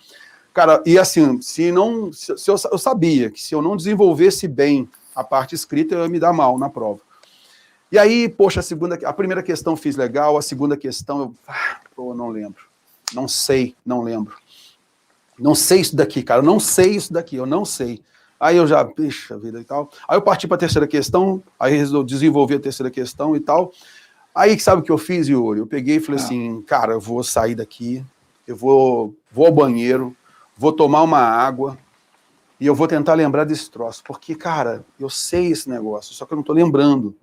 Cara, e assim, eu sabia que se eu não desenvolvesse bem a parte escrita, eu ia me dar mal na prova. E aí, poxa, a primeira questão fiz legal, a segunda questão, não lembro. Não lembro. Não sei isso daqui, cara, eu não sei. Aí eu já, puxa vida e tal. Aí eu parti para a terceira questão, aí eu desenvolvi a terceira questão e tal. Aí, sabe o que eu fiz, Yuri? Eu peguei e falei assim, cara, eu vou sair daqui, eu vou ao banheiro, vou tomar uma água e eu vou tentar lembrar desse troço. Porque, cara, eu sei esse negócio, só que eu não tô lembrando.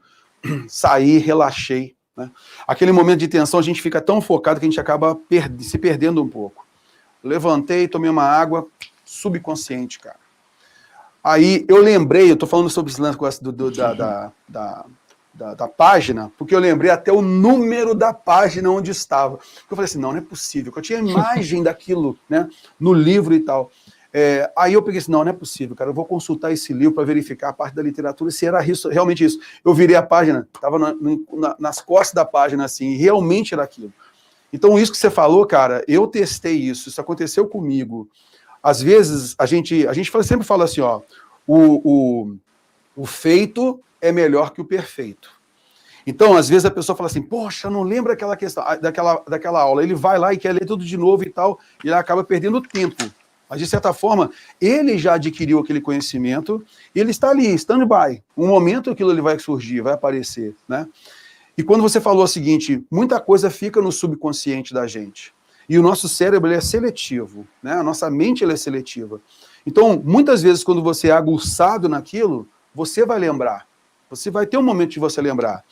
Saí, relaxei, né? Aquele momento de tensão, a gente fica tão focado que a gente acaba se perdendo um pouco. Levantei, tomei uma água, subconsciente, cara. Aí eu lembrei, eu tô falando sobre esse lance da página, porque eu lembrei até o número da página onde estava. Eu falei assim, não é possível, que eu tinha a imagem daquilo, né, no livro e tal. Aí eu peguei assim, não é possível, cara, eu vou consultar esse livro para verificar a parte da literatura, se era realmente isso. Eu virei a página, estava nas costas da página, assim, e realmente era aquilo. Então, isso que você falou, cara, eu testei isso aconteceu comigo. Às vezes, a gente sempre fala assim, ó, o feito é melhor que o perfeito. Então, às vezes a pessoa fala assim, poxa, não lembra aquela questão, daquela aula. Ele vai lá e quer ler tudo de novo e tal, e ele acaba perdendo tempo. Mas, de certa forma, ele já adquiriu aquele conhecimento e ele está ali, stand-by. Um momento aquilo ele vai surgir, vai aparecer, né? E quando você falou o seguinte, muita coisa fica no subconsciente da gente. E o nosso cérebro ele é seletivo, né? A nossa mente ela é seletiva. Então, muitas vezes, quando você é aguçado naquilo, você vai lembrar. Você vai ter um momento de você lembrar.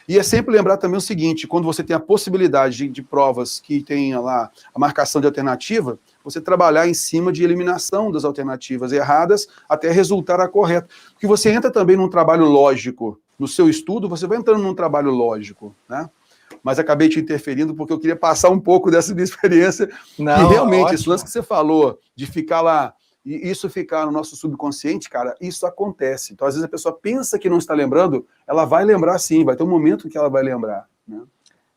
E é sempre lembrar também o seguinte, quando você tem a possibilidade de provas que tenha lá a marcação de alternativa, você trabalhar em cima de eliminação das alternativas erradas até resultar a correta. Porque você entra também num trabalho lógico. No seu estudo, você vai entrando num trabalho lógico, né? Mas acabei te interferindo porque eu queria passar um pouco dessa minha experiência. Não, e realmente, ótimo. esse lance que você falou, de ficar lá, e isso ficar no nosso subconsciente, cara, isso acontece. Então, às vezes, a pessoa pensa que não está lembrando, ela vai lembrar sim, vai ter um momento que ela vai lembrar, né?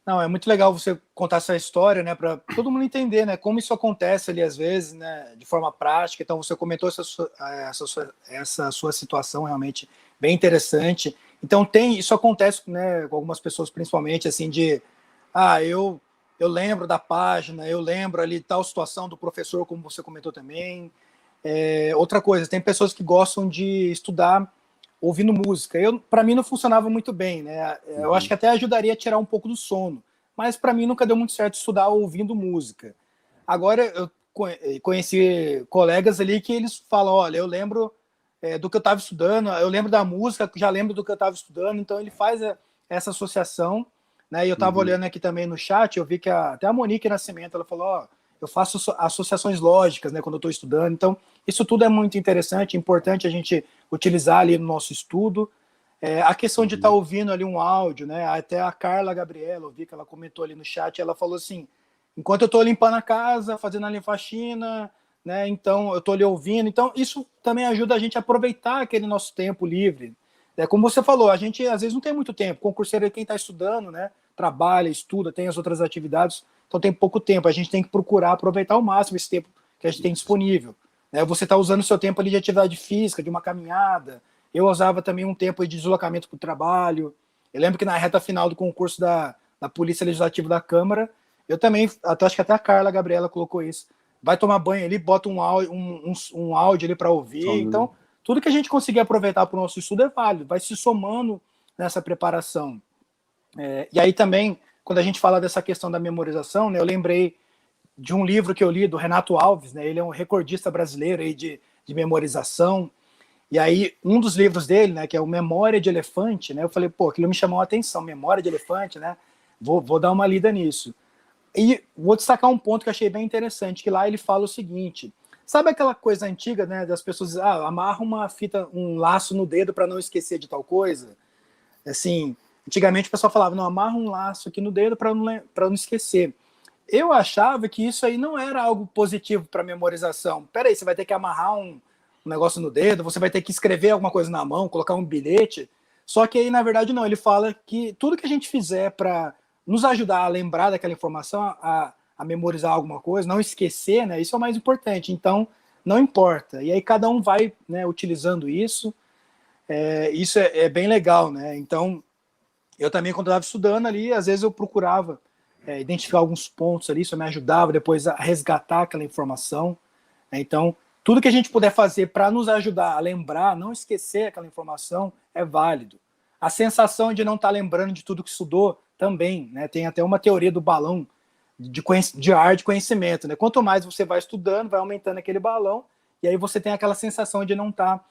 Não, é muito legal você contar essa história, né, para todo mundo entender, né, como isso acontece ali às vezes, né, de forma prática. Então, você comentou essa sua situação realmente bem interessante. Então, isso acontece, né, com algumas pessoas, principalmente, assim, eu lembro da página, eu lembro ali tal situação do professor, como você comentou também. Outra coisa, tem pessoas que gostam de estudar ouvindo música. Para mim não funcionava muito bem, né? Eu acho que até ajudaria a tirar um pouco do sono, mas para mim nunca deu muito certo estudar ouvindo música. Agora eu conheci colegas ali que eles falam, olha, eu lembro do que eu estava estudando, eu lembro da música, já lembro do que eu estava estudando, então ele faz essa associação, né? E eu estava olhando aqui também no chat, eu vi que até a Monique Nascimento, ela falou, ó, eu faço associações lógicas, né, quando eu estou estudando. Então, isso tudo é muito interessante, importante a gente utilizar ali no nosso estudo. A questão de estar ouvindo ali um áudio, né, até a Carla Gabriela, eu vi que ela comentou ali no chat, ela falou assim, enquanto eu estou limpando a casa, fazendo ali faxina, né, então eu estou ali ouvindo. Então, isso também ajuda a gente a aproveitar aquele nosso tempo livre. Como você falou, a gente às vezes não tem muito tempo. Concurseiro é quem está estudando, né, trabalha, estuda, tem as outras atividades, então tem pouco tempo. A gente tem que procurar aproveitar ao máximo esse tempo que a gente tem disponível. Você está usando o seu tempo ali de atividade física, de uma caminhada. Eu usava também um tempo de deslocamento para o trabalho. Eu lembro que na reta final do concurso da Polícia Legislativa da Câmara, eu também, acho que até a Carla Gabriela colocou isso. Vai tomar banho ali, bota um áudio ali para ouvir. Então, tudo que a gente conseguir aproveitar para o nosso estudo é válido, vai se somando nessa preparação. E aí também, quando a gente fala dessa questão da memorização, né, eu lembrei de um livro que eu li do Renato Alves, né, ele é um recordista brasileiro aí de memorização, e aí um dos livros dele, né, que é o Memória de Elefante, né, eu falei, pô, aquilo me chamou a atenção, Memória de Elefante, né, vou dar uma lida nisso. E vou destacar um ponto que eu achei bem interessante, que lá ele fala o seguinte, sabe aquela coisa antiga, né, das pessoas, amarra uma fita, um laço no dedo para não esquecer de tal coisa? Assim, antigamente o pessoal falava, não, amarra um laço aqui no dedo para não esquecer. Eu achava que isso aí não era algo positivo para memorização. Peraí, você vai ter que amarrar um negócio no dedo, você vai ter que escrever alguma coisa na mão, colocar um bilhete. Só que aí, na verdade, não. Ele fala que tudo que a gente fizer para nos ajudar a lembrar daquela informação, a memorizar alguma coisa, não esquecer, né? Isso é o mais importante. Então, não importa. E aí cada um vai, né, utilizando isso. Isso é bem legal, né? Então, eu também, quando eu estava estudando ali, às vezes eu procurava identificar alguns pontos ali, isso me ajudava depois a resgatar aquela informação. Então, tudo que a gente puder fazer para nos ajudar a lembrar, não esquecer aquela informação, é válido. A sensação de não estar lembrando de tudo que estudou também, né? Tem até uma teoria do balão de ar de conhecimento, né? Quanto mais você vai estudando, vai aumentando aquele balão, e aí você tem aquela sensação de não estar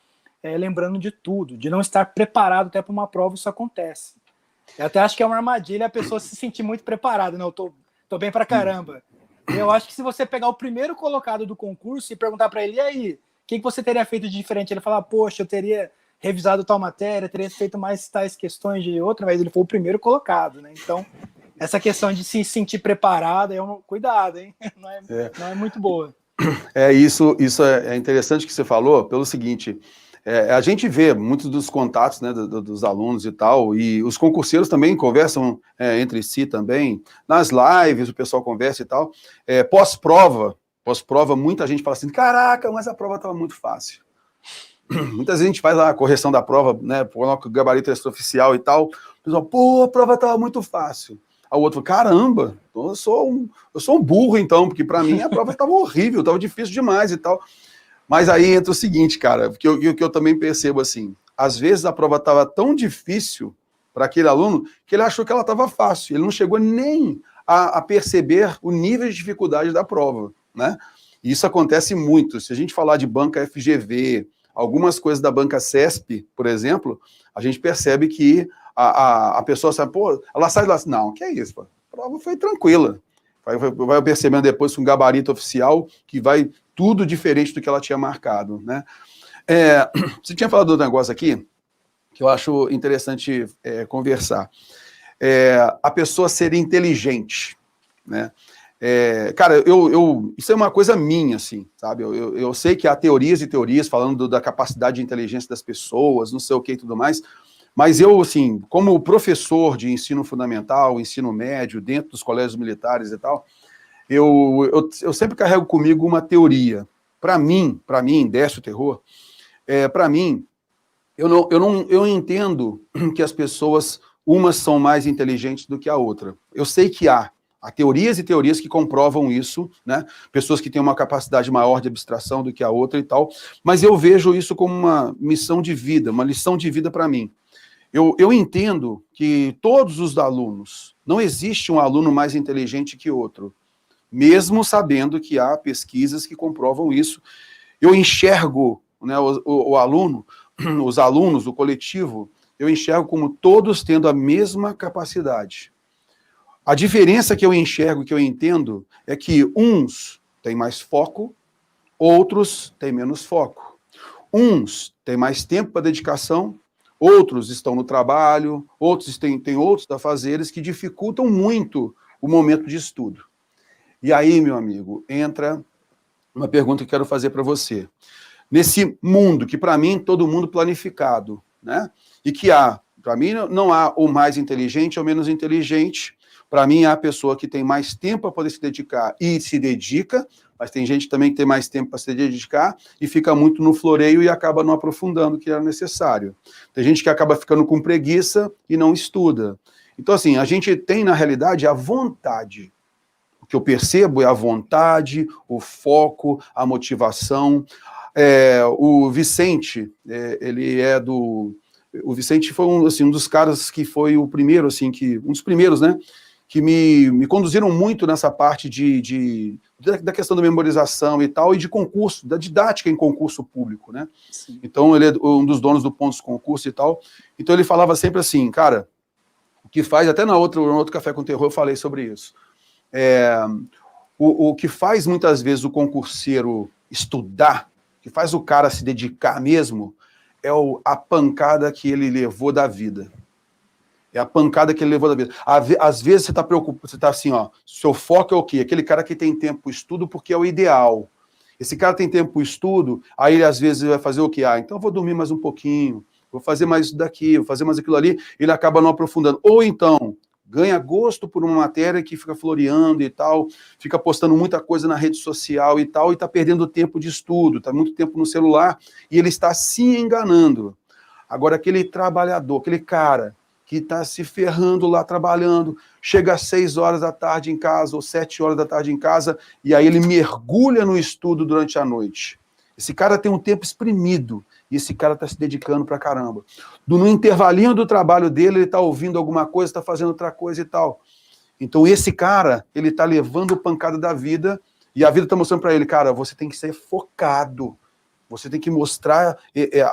lembrando de tudo, de não estar preparado até para uma prova. Isso acontece. Eu até acho que é uma armadilha a pessoa se sentir muito preparada, né? Eu tô bem pra caramba. Eu acho que se você pegar o primeiro colocado do concurso e perguntar para ele, e aí, o que você teria feito de diferente? Ele falar, poxa, eu teria revisado tal matéria, teria feito mais tais questões de outra, mas ele foi o primeiro colocado, né? Então, essa questão de se sentir preparado cuidado, hein? Não é muito boa. Isso é interessante que você falou, pelo seguinte, a gente vê muitos dos contatos, né, dos alunos e tal, e os concurseiros também conversam entre si também, nas lives o pessoal conversa e tal, pós-prova, muita gente fala assim, caraca, mas a prova estava muito fácil. Muitas vezes a gente faz lá a correção da prova, né? Coloca o gabarito extraoficial e tal. O pessoal, pô, a prova estava muito fácil. Aí o outro, caramba, então eu sou um burro então, porque para mim a prova estava horrível, estava difícil demais e tal. Mas aí entra o seguinte, cara, que eu também percebo assim, às vezes a prova estava tão difícil para aquele aluno que ele achou que ela estava fácil, ele não chegou nem a perceber o nível de dificuldade da prova, né? E isso acontece muito. Se a gente falar de banca FGV, algumas coisas da banca CESP, por exemplo, a gente percebe que a pessoa sabe, pô, ela sai lá assim, não, que é isso, pô, a prova foi tranquila. Vai percebendo depois com um gabarito oficial que vai tudo diferente do que ela tinha marcado, né? Você tinha falado do negócio aqui, que eu acho interessante conversar. A pessoa ser inteligente, né? Cara, isso é uma coisa minha, assim, sabe? Eu sei que há teorias e teorias falando da capacidade de inteligência das pessoas, não sei o que e tudo mais, mas eu, assim, como professor de ensino fundamental, ensino médio, dentro dos colégios militares e tal, eu sempre carrego comigo uma teoria. Para mim, Décio Terror, para mim, eu entendo que as pessoas, umas são mais inteligentes do que a outra. Eu sei que há teorias e teorias que comprovam isso, né? Pessoas que têm uma capacidade maior de abstração do que a outra e tal, mas eu vejo isso como uma missão de vida, uma lição de vida para mim. Eu entendo que todos os alunos, não existe um aluno mais inteligente que outro, mesmo sabendo que há pesquisas que comprovam isso. Eu enxergo, né, o aluno, os alunos, o coletivo, eu enxergo como todos tendo a mesma capacidade. A diferença que eu enxergo, que eu entendo, é que uns têm mais foco, outros têm menos foco. Uns têm mais tempo para dedicação, outros estão no trabalho, outros têm outros afazeres que dificultam muito o momento de estudo. E aí, meu amigo, entra uma pergunta que eu quero fazer para você. Nesse mundo, que para mim todo mundo planificado, né? E que para mim não há o mais inteligente ou menos inteligente, para mim há a pessoa que tem mais tempo para poder se dedicar e se dedica, mas tem gente também que tem mais tempo para se dedicar e fica muito no floreio e acaba não aprofundando o que era necessário. Tem gente que acaba ficando com preguiça e não estuda. Então, assim, a gente tem, na realidade, a vontade. O que eu percebo é a vontade, o foco, a motivação. O Vicente, o Vicente foi um dos caras que foi o primeiro, assim, um dos primeiros, né? Que me conduziram muito nessa parte da questão da memorização e tal, e de concurso, da didática em concurso público, né? Sim. Então, ele é um dos donos do Pontos Concurso e tal. Então, ele falava sempre assim, cara, o que faz, até no outro Café com Terror eu falei sobre isso, o que faz muitas vezes o concurseiro estudar, que faz o cara se dedicar mesmo, é a pancada que ele levou da vida. É a pancada que ele levou da vida. Às vezes você está preocupado, você está assim, ó, seu foco é o quê? Aquele cara que tem tempo para o estudo porque é o ideal. Esse cara tem tempo para o estudo, aí ele às vezes vai fazer o quê? Então eu vou dormir mais um pouquinho, vou fazer mais isso daqui, vou fazer mais aquilo ali, ele acaba não aprofundando. Ou então, ganha gosto por uma matéria que fica floreando e tal, fica postando muita coisa na rede social e tal, e está perdendo tempo de estudo, está muito tempo no celular, e ele está se enganando. Agora, aquele trabalhador, aquele cara que está se ferrando lá trabalhando, chega às 6 horas da tarde em casa, ou 7 horas da tarde em casa, e aí ele mergulha no estudo durante a noite. Esse cara tem um tempo exprimido, e esse cara está se dedicando pra caramba. No intervalinho do trabalho dele, ele está ouvindo alguma coisa, está fazendo outra coisa e tal. Então esse cara, ele está levando pancada da vida, e a vida está mostrando para ele, cara, você tem que ser focado, você tem que mostrar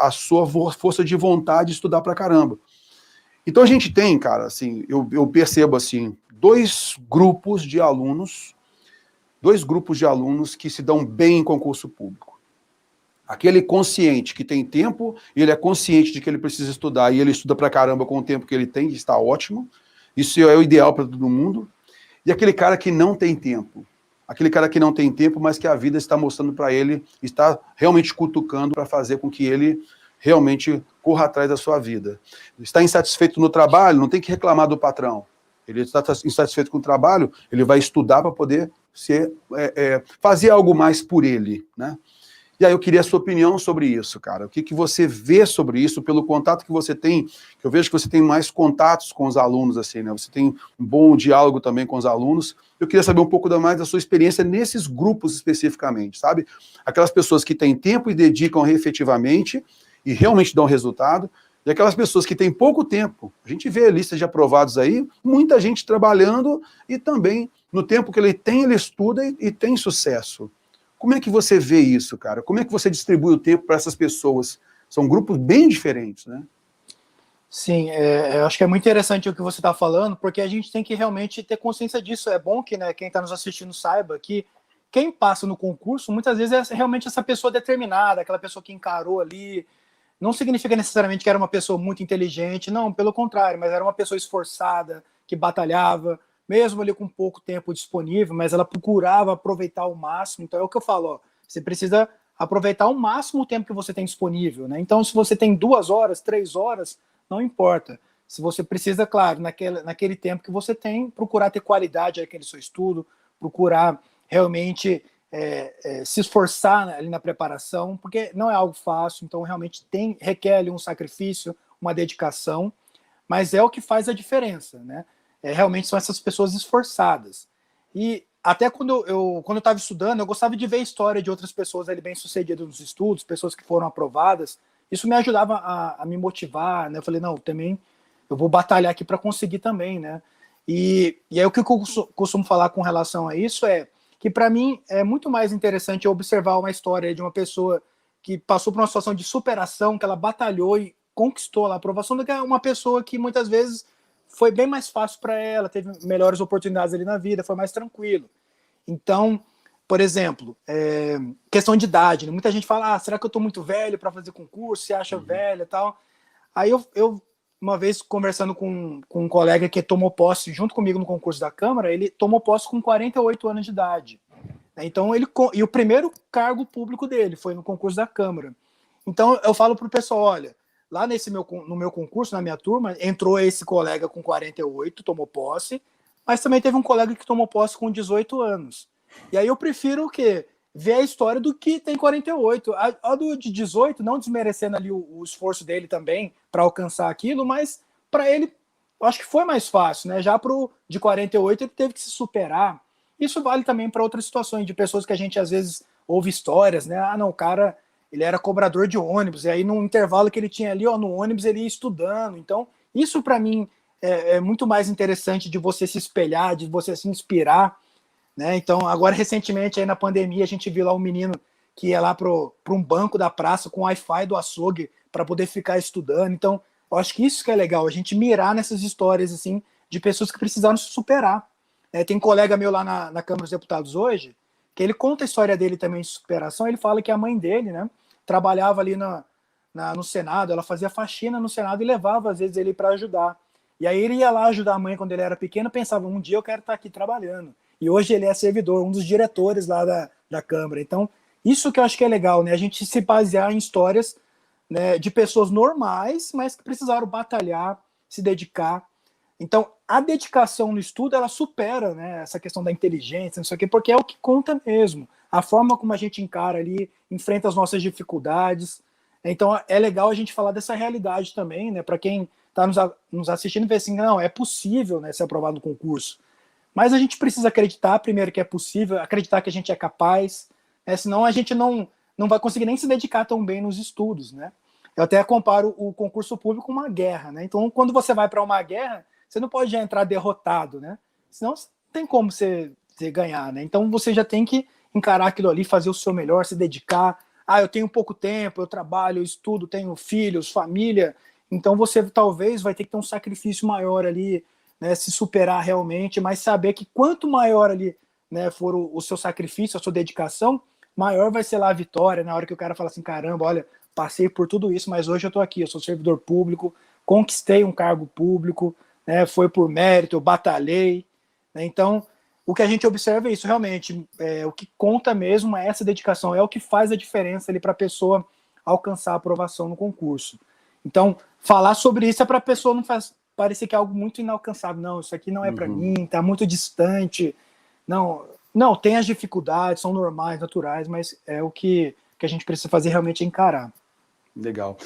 a sua força de vontade de estudar pra caramba. Então a gente tem, cara, assim, eu percebo assim, dois grupos de alunos que se dão bem em concurso público. Aquele consciente que tem tempo, ele é consciente de que ele precisa estudar, e ele estuda pra caramba com o tempo que ele tem, que está ótimo, isso é o ideal para todo mundo. E aquele cara que não tem tempo, mas que a vida está mostrando para ele, está realmente cutucando para fazer com que ele realmente corra atrás da sua vida. Está insatisfeito no trabalho, não tem que reclamar do patrão. Ele está insatisfeito com o trabalho, ele vai estudar para poder fazer algo mais por ele, né? E aí eu queria a sua opinião sobre isso, cara. O que você vê sobre isso, pelo contato que você tem, que eu vejo que você tem mais contatos com os alunos, assim, né? Você tem um bom diálogo também com os alunos. Eu queria saber um pouco mais da sua experiência nesses grupos especificamente, sabe? Aquelas pessoas que têm tempo e dedicam efetivamente e realmente dão resultado, e aquelas pessoas que têm pouco tempo. A gente vê listas de aprovados aí, muita gente trabalhando e também, no tempo que ele tem, ele estuda e tem sucesso. Como é que você vê isso, cara? Como é que você distribui o tempo para essas pessoas? São grupos bem diferentes, né? Sim, eu acho que é muito interessante o que você está falando, porque a gente tem que realmente ter consciência disso. É bom que, né, quem está nos assistindo saiba que quem passa no concurso, muitas vezes é realmente essa pessoa determinada, aquela pessoa que encarou ali. Não significa necessariamente que era uma pessoa muito inteligente, não, pelo contrário, mas era uma pessoa esforçada, que batalhava, mesmo ali com pouco tempo disponível, mas ela procurava aproveitar ao máximo. Então é o que eu falo, ó, você precisa aproveitar ao máximo o tempo que você tem disponível, né? Então, se você tem 2 horas, 3 horas, não importa. Se você precisa, claro, naquele tempo que você tem, procurar ter qualidade naquele seu estudo, procurar realmente se esforçar ali na preparação, porque não é algo fácil, então realmente requer ali um sacrifício, uma dedicação, mas é o que faz a diferença, né? Realmente são essas pessoas esforçadas. E até quando eu estava estudando, eu gostava de ver a história de outras pessoas ali bem-sucedidas nos estudos, pessoas que foram aprovadas. Isso me ajudava a me motivar, né? Eu falei, não, também eu vou batalhar aqui para conseguir também, né? E aí o que eu costumo falar com relação a isso é que, para mim, é muito mais interessante observar uma história de uma pessoa que passou por uma situação de superação, que ela batalhou e conquistou a aprovação, do que uma pessoa que muitas vezes foi bem mais fácil para ela, teve melhores oportunidades ali na vida, foi mais tranquilo. Então, por exemplo, questão de idade, né? Muita gente fala, será que eu estou muito velho para fazer concurso? Se acha velho e tal. Aí eu, uma vez, conversando com um colega que tomou posse junto comigo no concurso da Câmara, ele tomou posse com 48 anos de idade. Então, e o primeiro cargo público dele foi no concurso da Câmara. Então, eu falo para o pessoal, olha, lá no meu concurso, na minha turma, entrou esse colega com 48, tomou posse, mas também teve um colega que tomou posse com 18 anos. E aí eu prefiro o quê? Ver a história do que tem 48. A do de 18, não desmerecendo ali o esforço dele também para alcançar aquilo, mas para ele, eu acho que foi mais fácil, né? Já pro de 48 ele teve que se superar. Isso vale também para outras situações de pessoas que a gente às vezes ouve histórias, né? Ah, não, o cara, ele era cobrador de ônibus, e aí no intervalo que ele tinha ali, ó, no ônibus ele ia estudando. Então, isso para mim é muito mais interessante de você se espelhar, de você se inspirar, né? Então, agora, recentemente, aí na pandemia, a gente viu lá um menino que ia lá para um banco da praça com o Wi-Fi do açougue para poder ficar estudando. Então, eu acho que isso que é legal, a gente mirar nessas histórias assim de pessoas que precisaram se superar. Tem um colega meu lá na Câmara dos Deputados hoje, que ele conta a história dele também de superação. Ele fala que a mãe dele, né, trabalhava ali no Senado, ela fazia faxina no Senado e levava, às vezes, ele para ajudar. E aí ele ia lá ajudar a mãe quando ele era pequeno, pensava, um dia eu quero estar aqui trabalhando. E hoje ele é servidor, um dos diretores lá da Câmara. Então, isso que eu acho que é legal, né? A gente se basear em histórias, né, de pessoas normais, mas que precisaram batalhar, se dedicar. Então, a dedicação no estudo, ela supera, né, essa questão da inteligência, não sei o quê, porque é o que conta mesmo. A forma como a gente encara ali, enfrenta as nossas dificuldades. Então, é legal a gente falar dessa realidade também, né? Para quem está nos assistindo e ver assim, não, é possível, né, ser aprovado no concurso. Mas a gente precisa acreditar, primeiro, que é possível, acreditar que a gente é capaz, né? Senão a gente não vai conseguir nem se dedicar tão bem nos estudos, né? Eu até comparo o concurso público com uma guerra, né? Então, quando você vai para uma guerra, você não pode já entrar derrotado, né? Senão não tem como você ganhar, né? Então, você já tem que encarar aquilo ali, fazer o seu melhor, se dedicar. Ah, eu tenho pouco tempo, eu trabalho, eu estudo, tenho filhos, família. Então, você talvez vai ter que ter um sacrifício maior ali, né, se superar realmente, mas saber que quanto maior ali, né, for o seu sacrifício, a sua dedicação, maior vai ser lá a vitória, na hora que o cara fala assim, caramba, olha, passei por tudo isso, mas hoje eu estou aqui, eu sou servidor público, conquistei um cargo público, né, foi por mérito, eu batalhei, né, então o que a gente observa é isso, realmente, o que conta mesmo é essa dedicação, é o que faz a diferença ali para a pessoa alcançar a aprovação no concurso. Então, falar sobre isso é para a pessoa não parecer que é algo muito inalcançável. Não, isso aqui não é para mim, está muito distante. Não, tem as dificuldades, são normais, naturais, mas é o que que a gente precisa fazer realmente é encarar. Legal.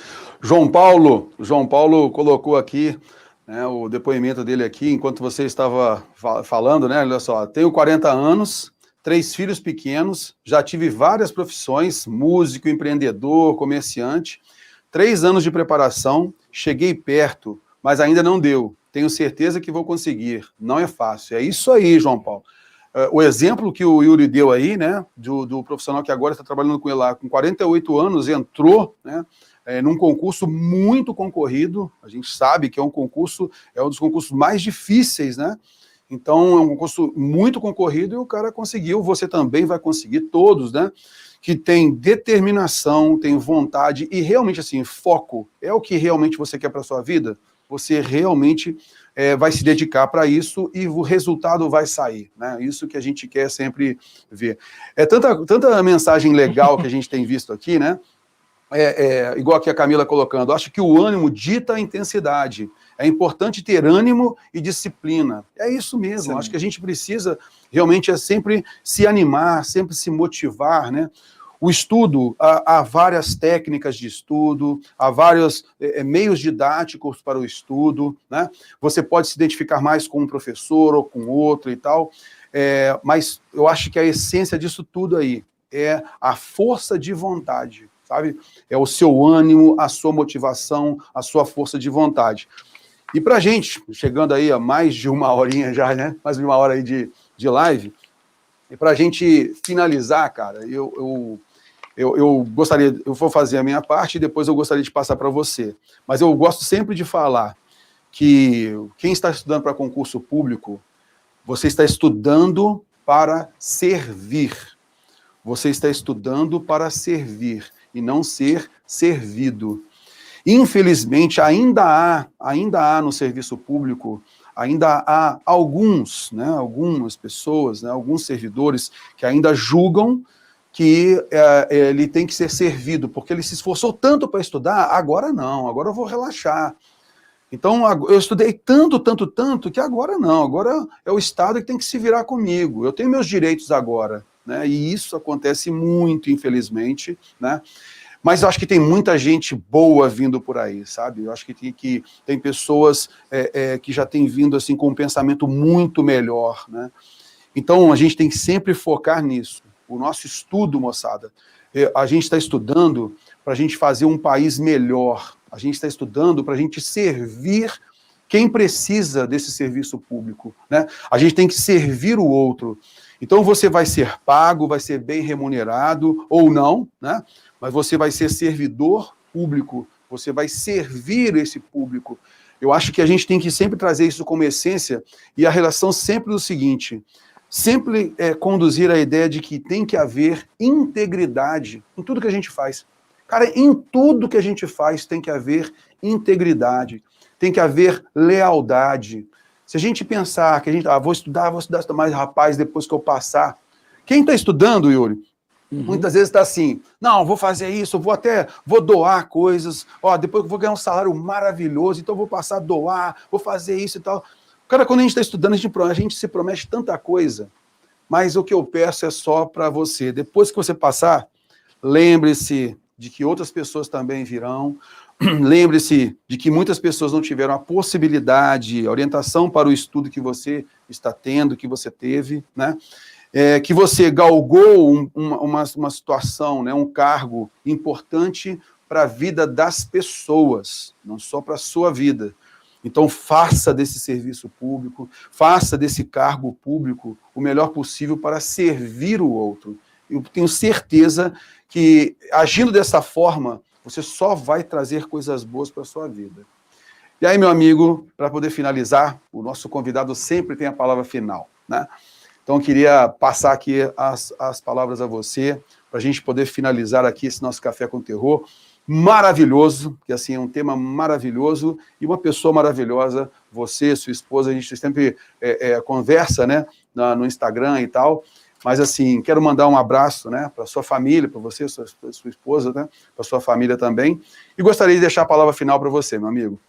João Paulo colocou aqui, né, o depoimento dele aqui, enquanto você estava falando, né? Olha só, tenho 40 anos, 3 filhos pequenos, já tive várias profissões, músico, empreendedor, comerciante, 3 anos de preparação, cheguei perto, mas ainda não deu. Tenho certeza que vou conseguir. Não é fácil. É isso aí, João Paulo. O exemplo que o Yuri deu aí, né, do profissional que agora está trabalhando com ele lá, com 48 anos, entrou, né, num concurso muito concorrido. A gente sabe que é um dos concursos mais difíceis, né? Então, é um concurso muito concorrido e o cara conseguiu, você também vai conseguir, todos, né? Que tem determinação, tem vontade e realmente, assim, foco. É o que realmente você quer para a sua vida? Você realmente vai se dedicar para isso e o resultado vai sair, né? Isso que a gente quer sempre ver. É tanta mensagem legal que a gente tem visto aqui, né? Igual aqui a Camila colocando, acho que o ânimo dita a intensidade. É importante ter ânimo e disciplina. É isso mesmo, sim. Acho que a gente precisa realmente sempre se animar, sempre se motivar, né? O estudo, há várias técnicas de estudo, há vários meios didáticos para o estudo, né? Você pode se identificar mais com um professor ou com outro e tal, mas eu acho que a essência disso tudo aí é a força de vontade, sabe? É o seu ânimo, a sua motivação, a sua força de vontade. E pra gente, chegando aí a mais de uma horinha já, né? Mais de uma hora aí de live, e pra gente finalizar, cara, eu gostaria, eu vou fazer a minha parte e depois eu gostaria de passar para você. Mas eu gosto sempre de falar que quem está estudando para concurso público, você está estudando para servir. Você está estudando para servir e não ser servido. Infelizmente, ainda há no serviço público, ainda há alguns, né, algumas pessoas, né, alguns servidores que ainda julgam que ele tem que ser servido, porque ele se esforçou tanto para estudar, agora não, agora eu vou relaxar. Então, eu estudei tanto, que agora não, agora é o Estado que tem que se virar comigo, eu tenho meus direitos agora, né, e isso acontece muito, infelizmente, né. Mas eu acho que tem muita gente boa vindo por aí, sabe? Eu acho que tem pessoas que já têm vindo assim, com um pensamento muito melhor, né? Então, a gente tem que sempre focar nisso. O nosso estudo, moçada, a gente está estudando para a gente fazer um país melhor. A gente está estudando para a gente servir quem precisa desse serviço público, né? A gente tem que servir o outro. Então, você vai ser pago, vai ser bem remunerado, ou não, né? Mas você vai ser servidor público, você vai servir esse público. Eu acho que a gente tem que sempre trazer isso como essência, e a relação sempre do seguinte, sempre conduzir a ideia de que tem que haver integridade em tudo que a gente faz. Cara, em tudo que a gente faz tem que haver integridade, tem que haver lealdade. Se a gente pensar que a gente, vou estudar mais, rapaz, depois que eu passar. Quem está estudando, Yuri, muitas vezes está assim, não, vou fazer isso, vou doar coisas, depois eu vou ganhar um salário maravilhoso, então eu vou passar a doar, vou fazer isso e tal. Cara, quando a gente está estudando, a gente se promete tanta coisa, mas o que eu peço é só para você, depois que você passar, lembre-se de que outras pessoas também virão, lembre-se de que muitas pessoas não tiveram a possibilidade, a orientação para o estudo que você está tendo, que você teve, né? Que você galgou uma situação, né, um cargo importante para a vida das pessoas, não só para a sua vida. Então, faça desse serviço público, faça desse cargo público o melhor possível para servir o outro. Eu tenho certeza que, agindo dessa forma, você só vai trazer coisas boas para a sua vida. E aí, meu amigo, para poder finalizar, o nosso convidado sempre tem a palavra final, né? Então, eu queria passar aqui as palavras a você, para a gente poder finalizar aqui esse nosso Café com Terror, maravilhoso, que assim, é um tema maravilhoso, e uma pessoa maravilhosa, você, sua esposa, a gente sempre conversa, né, no Instagram e tal, mas assim, quero mandar um abraço, né, para sua família, para você, sua esposa, né, para sua família também, e gostaria de deixar a palavra final para você, meu amigo.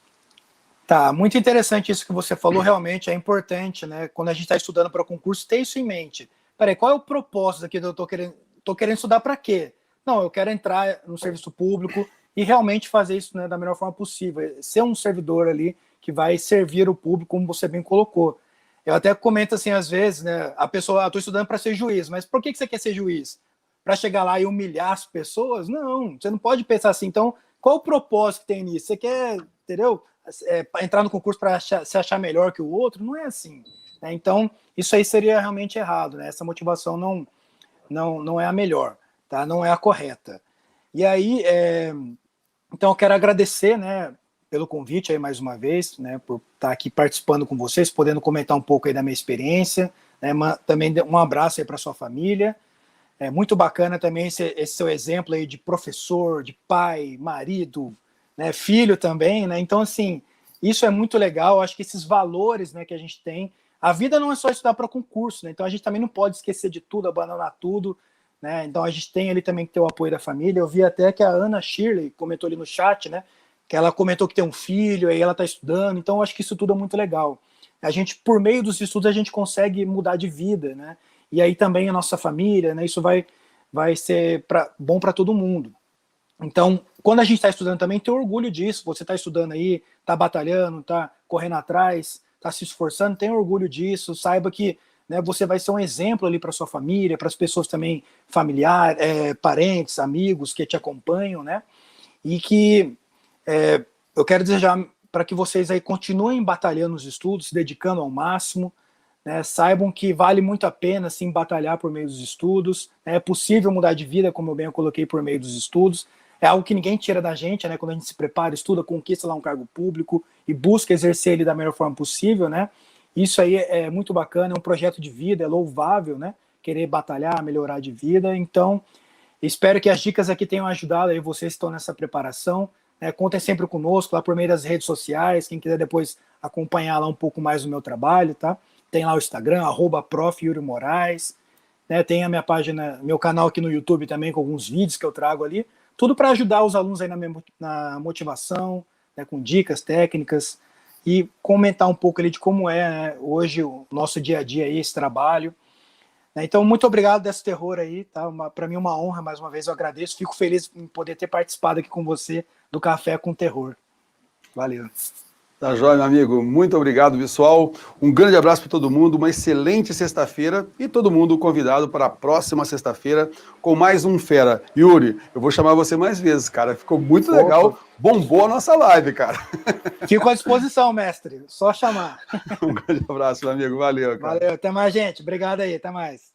Tá, muito interessante isso que você falou, realmente é importante, né? Quando a gente está estudando para concurso, ter isso em mente. Peraí, qual é o propósito aqui? Eu tô querendo estudar para quê? não, eu quero entrar no serviço público e realmente fazer isso, né, da melhor forma possível, ser um servidor ali que vai servir o público, como você bem colocou. Eu até comento assim, às vezes, né, a pessoa, estou estudando para ser juiz, mas por que você quer ser juiz? Para chegar lá e humilhar as pessoas? Não, você não pode pensar assim. Então, qual o propósito que tem nisso? Você quer, entendeu? Entrar no concurso para se achar melhor que o outro? Não é assim. Né? Então, isso aí seria realmente errado. Né? Essa motivação não é a melhor, tá? Não é a correta. E aí, então eu quero agradecer, né, pelo convite aí mais uma vez, né, por estar aqui participando com vocês, podendo comentar um pouco aí da minha experiência, né, também um abraço aí para sua família. É muito bacana também esse seu exemplo aí de professor, de pai, marido, né, filho também, né? Então, assim, isso é muito legal. Acho que esses valores, né, que a gente tem. A vida não é só estudar para concurso, né? Então a gente também não pode esquecer de tudo, abandonar tudo, né? Então a gente tem ali também que ter o apoio da família. Eu vi até que a Ana Shirley comentou ali no chat, né? Que ela comentou que tem um filho, aí ela está estudando. Então eu acho que isso tudo é muito legal. A gente, por meio dos estudos, a gente consegue mudar de vida, né? E aí também a nossa família, né? Isso vai ser bom para todo mundo. Então, quando a gente está estudando também, tem orgulho disso. Você está estudando aí, está batalhando, está correndo atrás, está se esforçando, tem orgulho disso. Saiba que, né, você vai ser um exemplo ali para sua família, para as pessoas também familiares, parentes, amigos que te acompanham, né? E que eu quero desejar para que vocês aí continuem batalhando nos estudos, se dedicando ao máximo. Né, saibam que vale muito a pena sim, batalhar por meio dos estudos. É possível mudar de vida, como eu bem coloquei, por meio dos estudos. É algo que ninguém tira da gente, né? Quando a gente se prepara, estuda, conquista lá um cargo público e busca exercer ele da melhor forma possível, né? Isso aí é muito bacana, é um projeto de vida, é louvável, né? Querer batalhar, melhorar de vida. Então, espero que as dicas aqui tenham ajudado aí vocês que estão nessa preparação. Contem sempre conosco lá por meio das redes sociais. Quem quiser depois acompanhar lá um pouco mais do meu trabalho, tá? Tem lá o Instagram, @prof.yuri_moraes, né? Tem a minha página, meu canal aqui no YouTube também, com alguns vídeos que eu trago ali. Tudo para ajudar os alunos aí na motivação, né? Com dicas técnicas e comentar um pouco ali de como é, né, hoje o nosso dia a dia aí, esse trabalho. Né? Então, muito obrigado desse terror aí, tá? Para mim uma honra, mais uma vez, eu agradeço. Fico feliz em poder ter participado aqui com você do Café com Terror. Valeu. Tá jóia, meu amigo. Muito obrigado, pessoal. Um grande abraço para todo mundo, uma excelente sexta-feira e todo mundo convidado para a próxima sexta-feira com mais um Fera. Yuri, eu vou chamar você mais vezes, cara. Ficou muito legal. Bombou a nossa live, cara. Fico à disposição, mestre. Só chamar. Um grande abraço, meu amigo. Valeu, cara. Valeu. Até mais, gente. Obrigado aí. Até mais.